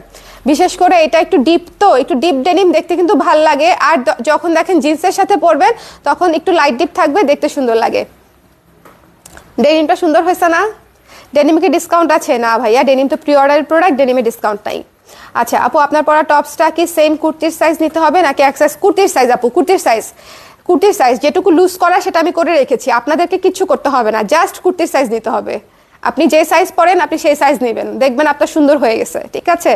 বিশেষ করে এটা একটু ডিপ, তো একটু ডিপ ডেনিম দেখতে কিন্তু ভাল লাগে। আর যখন দেখেন জিন্সের সাথে পরবেন তখন একটু লাইট ডিপ থাকবে, দেখতে সুন্দর লাগে। ডেনিমটা সুন্দর হয়েছে না? ডেনিমে কি ডিসকাউন্ট আছে? না ভাইয়া, ডেনিম তো প্রি অর্ডারের প্রোডাক্ট, ডেনিমে ডিসকাউন্ট নাই। আচ্ছা আপু, আপনার পরা টপসটা কি সেম কুর্তির সাইজ নিতে হবে নাকি এক সাইজ? কুর্তির সাইজ আপু, কুর্তির সাইজ যেটুকু লুজ করা সেটা আমি করে রেখেছি, আপনাদেরকে কিচ্ছু করতে হবে না, জাস্ট কুর্তির সাইজ নিতে হবে। আপনি যে সাইজ পরেন আপনি সেই সাইজ নেবেন, দেখবেন আপনার সুন্দর হয়ে গেছে। ঠিক আছে,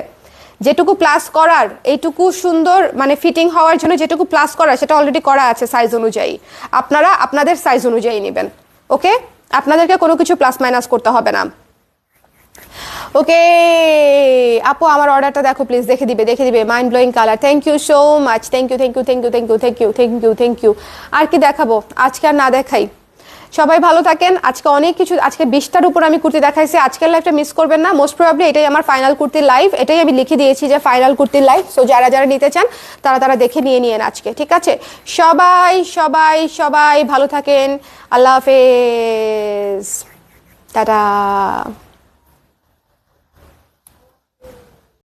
যেটুকু প্লাস করার এইটুকু সুন্দর মানে ফিটিং হওয়ার জন্য যেটুকু প্লাস করার সেটা অলরেডি করা আছে সাইজ অনুযায়ী, আপনারা আপনাদের সাইজ অনুযায়ী নেবেন। ওকে, আপনাদেরকে কোনো কিছু প্লাস মাইনাস করতে হবে না। ওকে আপু আমার অর্ডারটা দেখো প্লিজ, দেখে দিবে mind blowing colour, thank you so much, thank you. আর কি দেখাবো, আজকে আর না দেখাই, সবাই ভালো থাকেন। আজকে অনেক কিছু, আজকে 20টার উপর আমি কুর্তি দেখাইছি, আজকের লাইভটা মিস করবেন না। মোস্ট প্রবাবলি এটাই আমার ফাইনাল কুর্তির লাইভ, এটাই আমি লিখে দিয়েছি যে ফাইনাল কুর্তির লাইভ। সো যারা যারা নিতে চান তারা দেখে নিয়ে আজকে। ঠিক আছে, সবাই সবাই সবাই ভালো থাকেন, আল্লাহ হাফেজ, টাটা।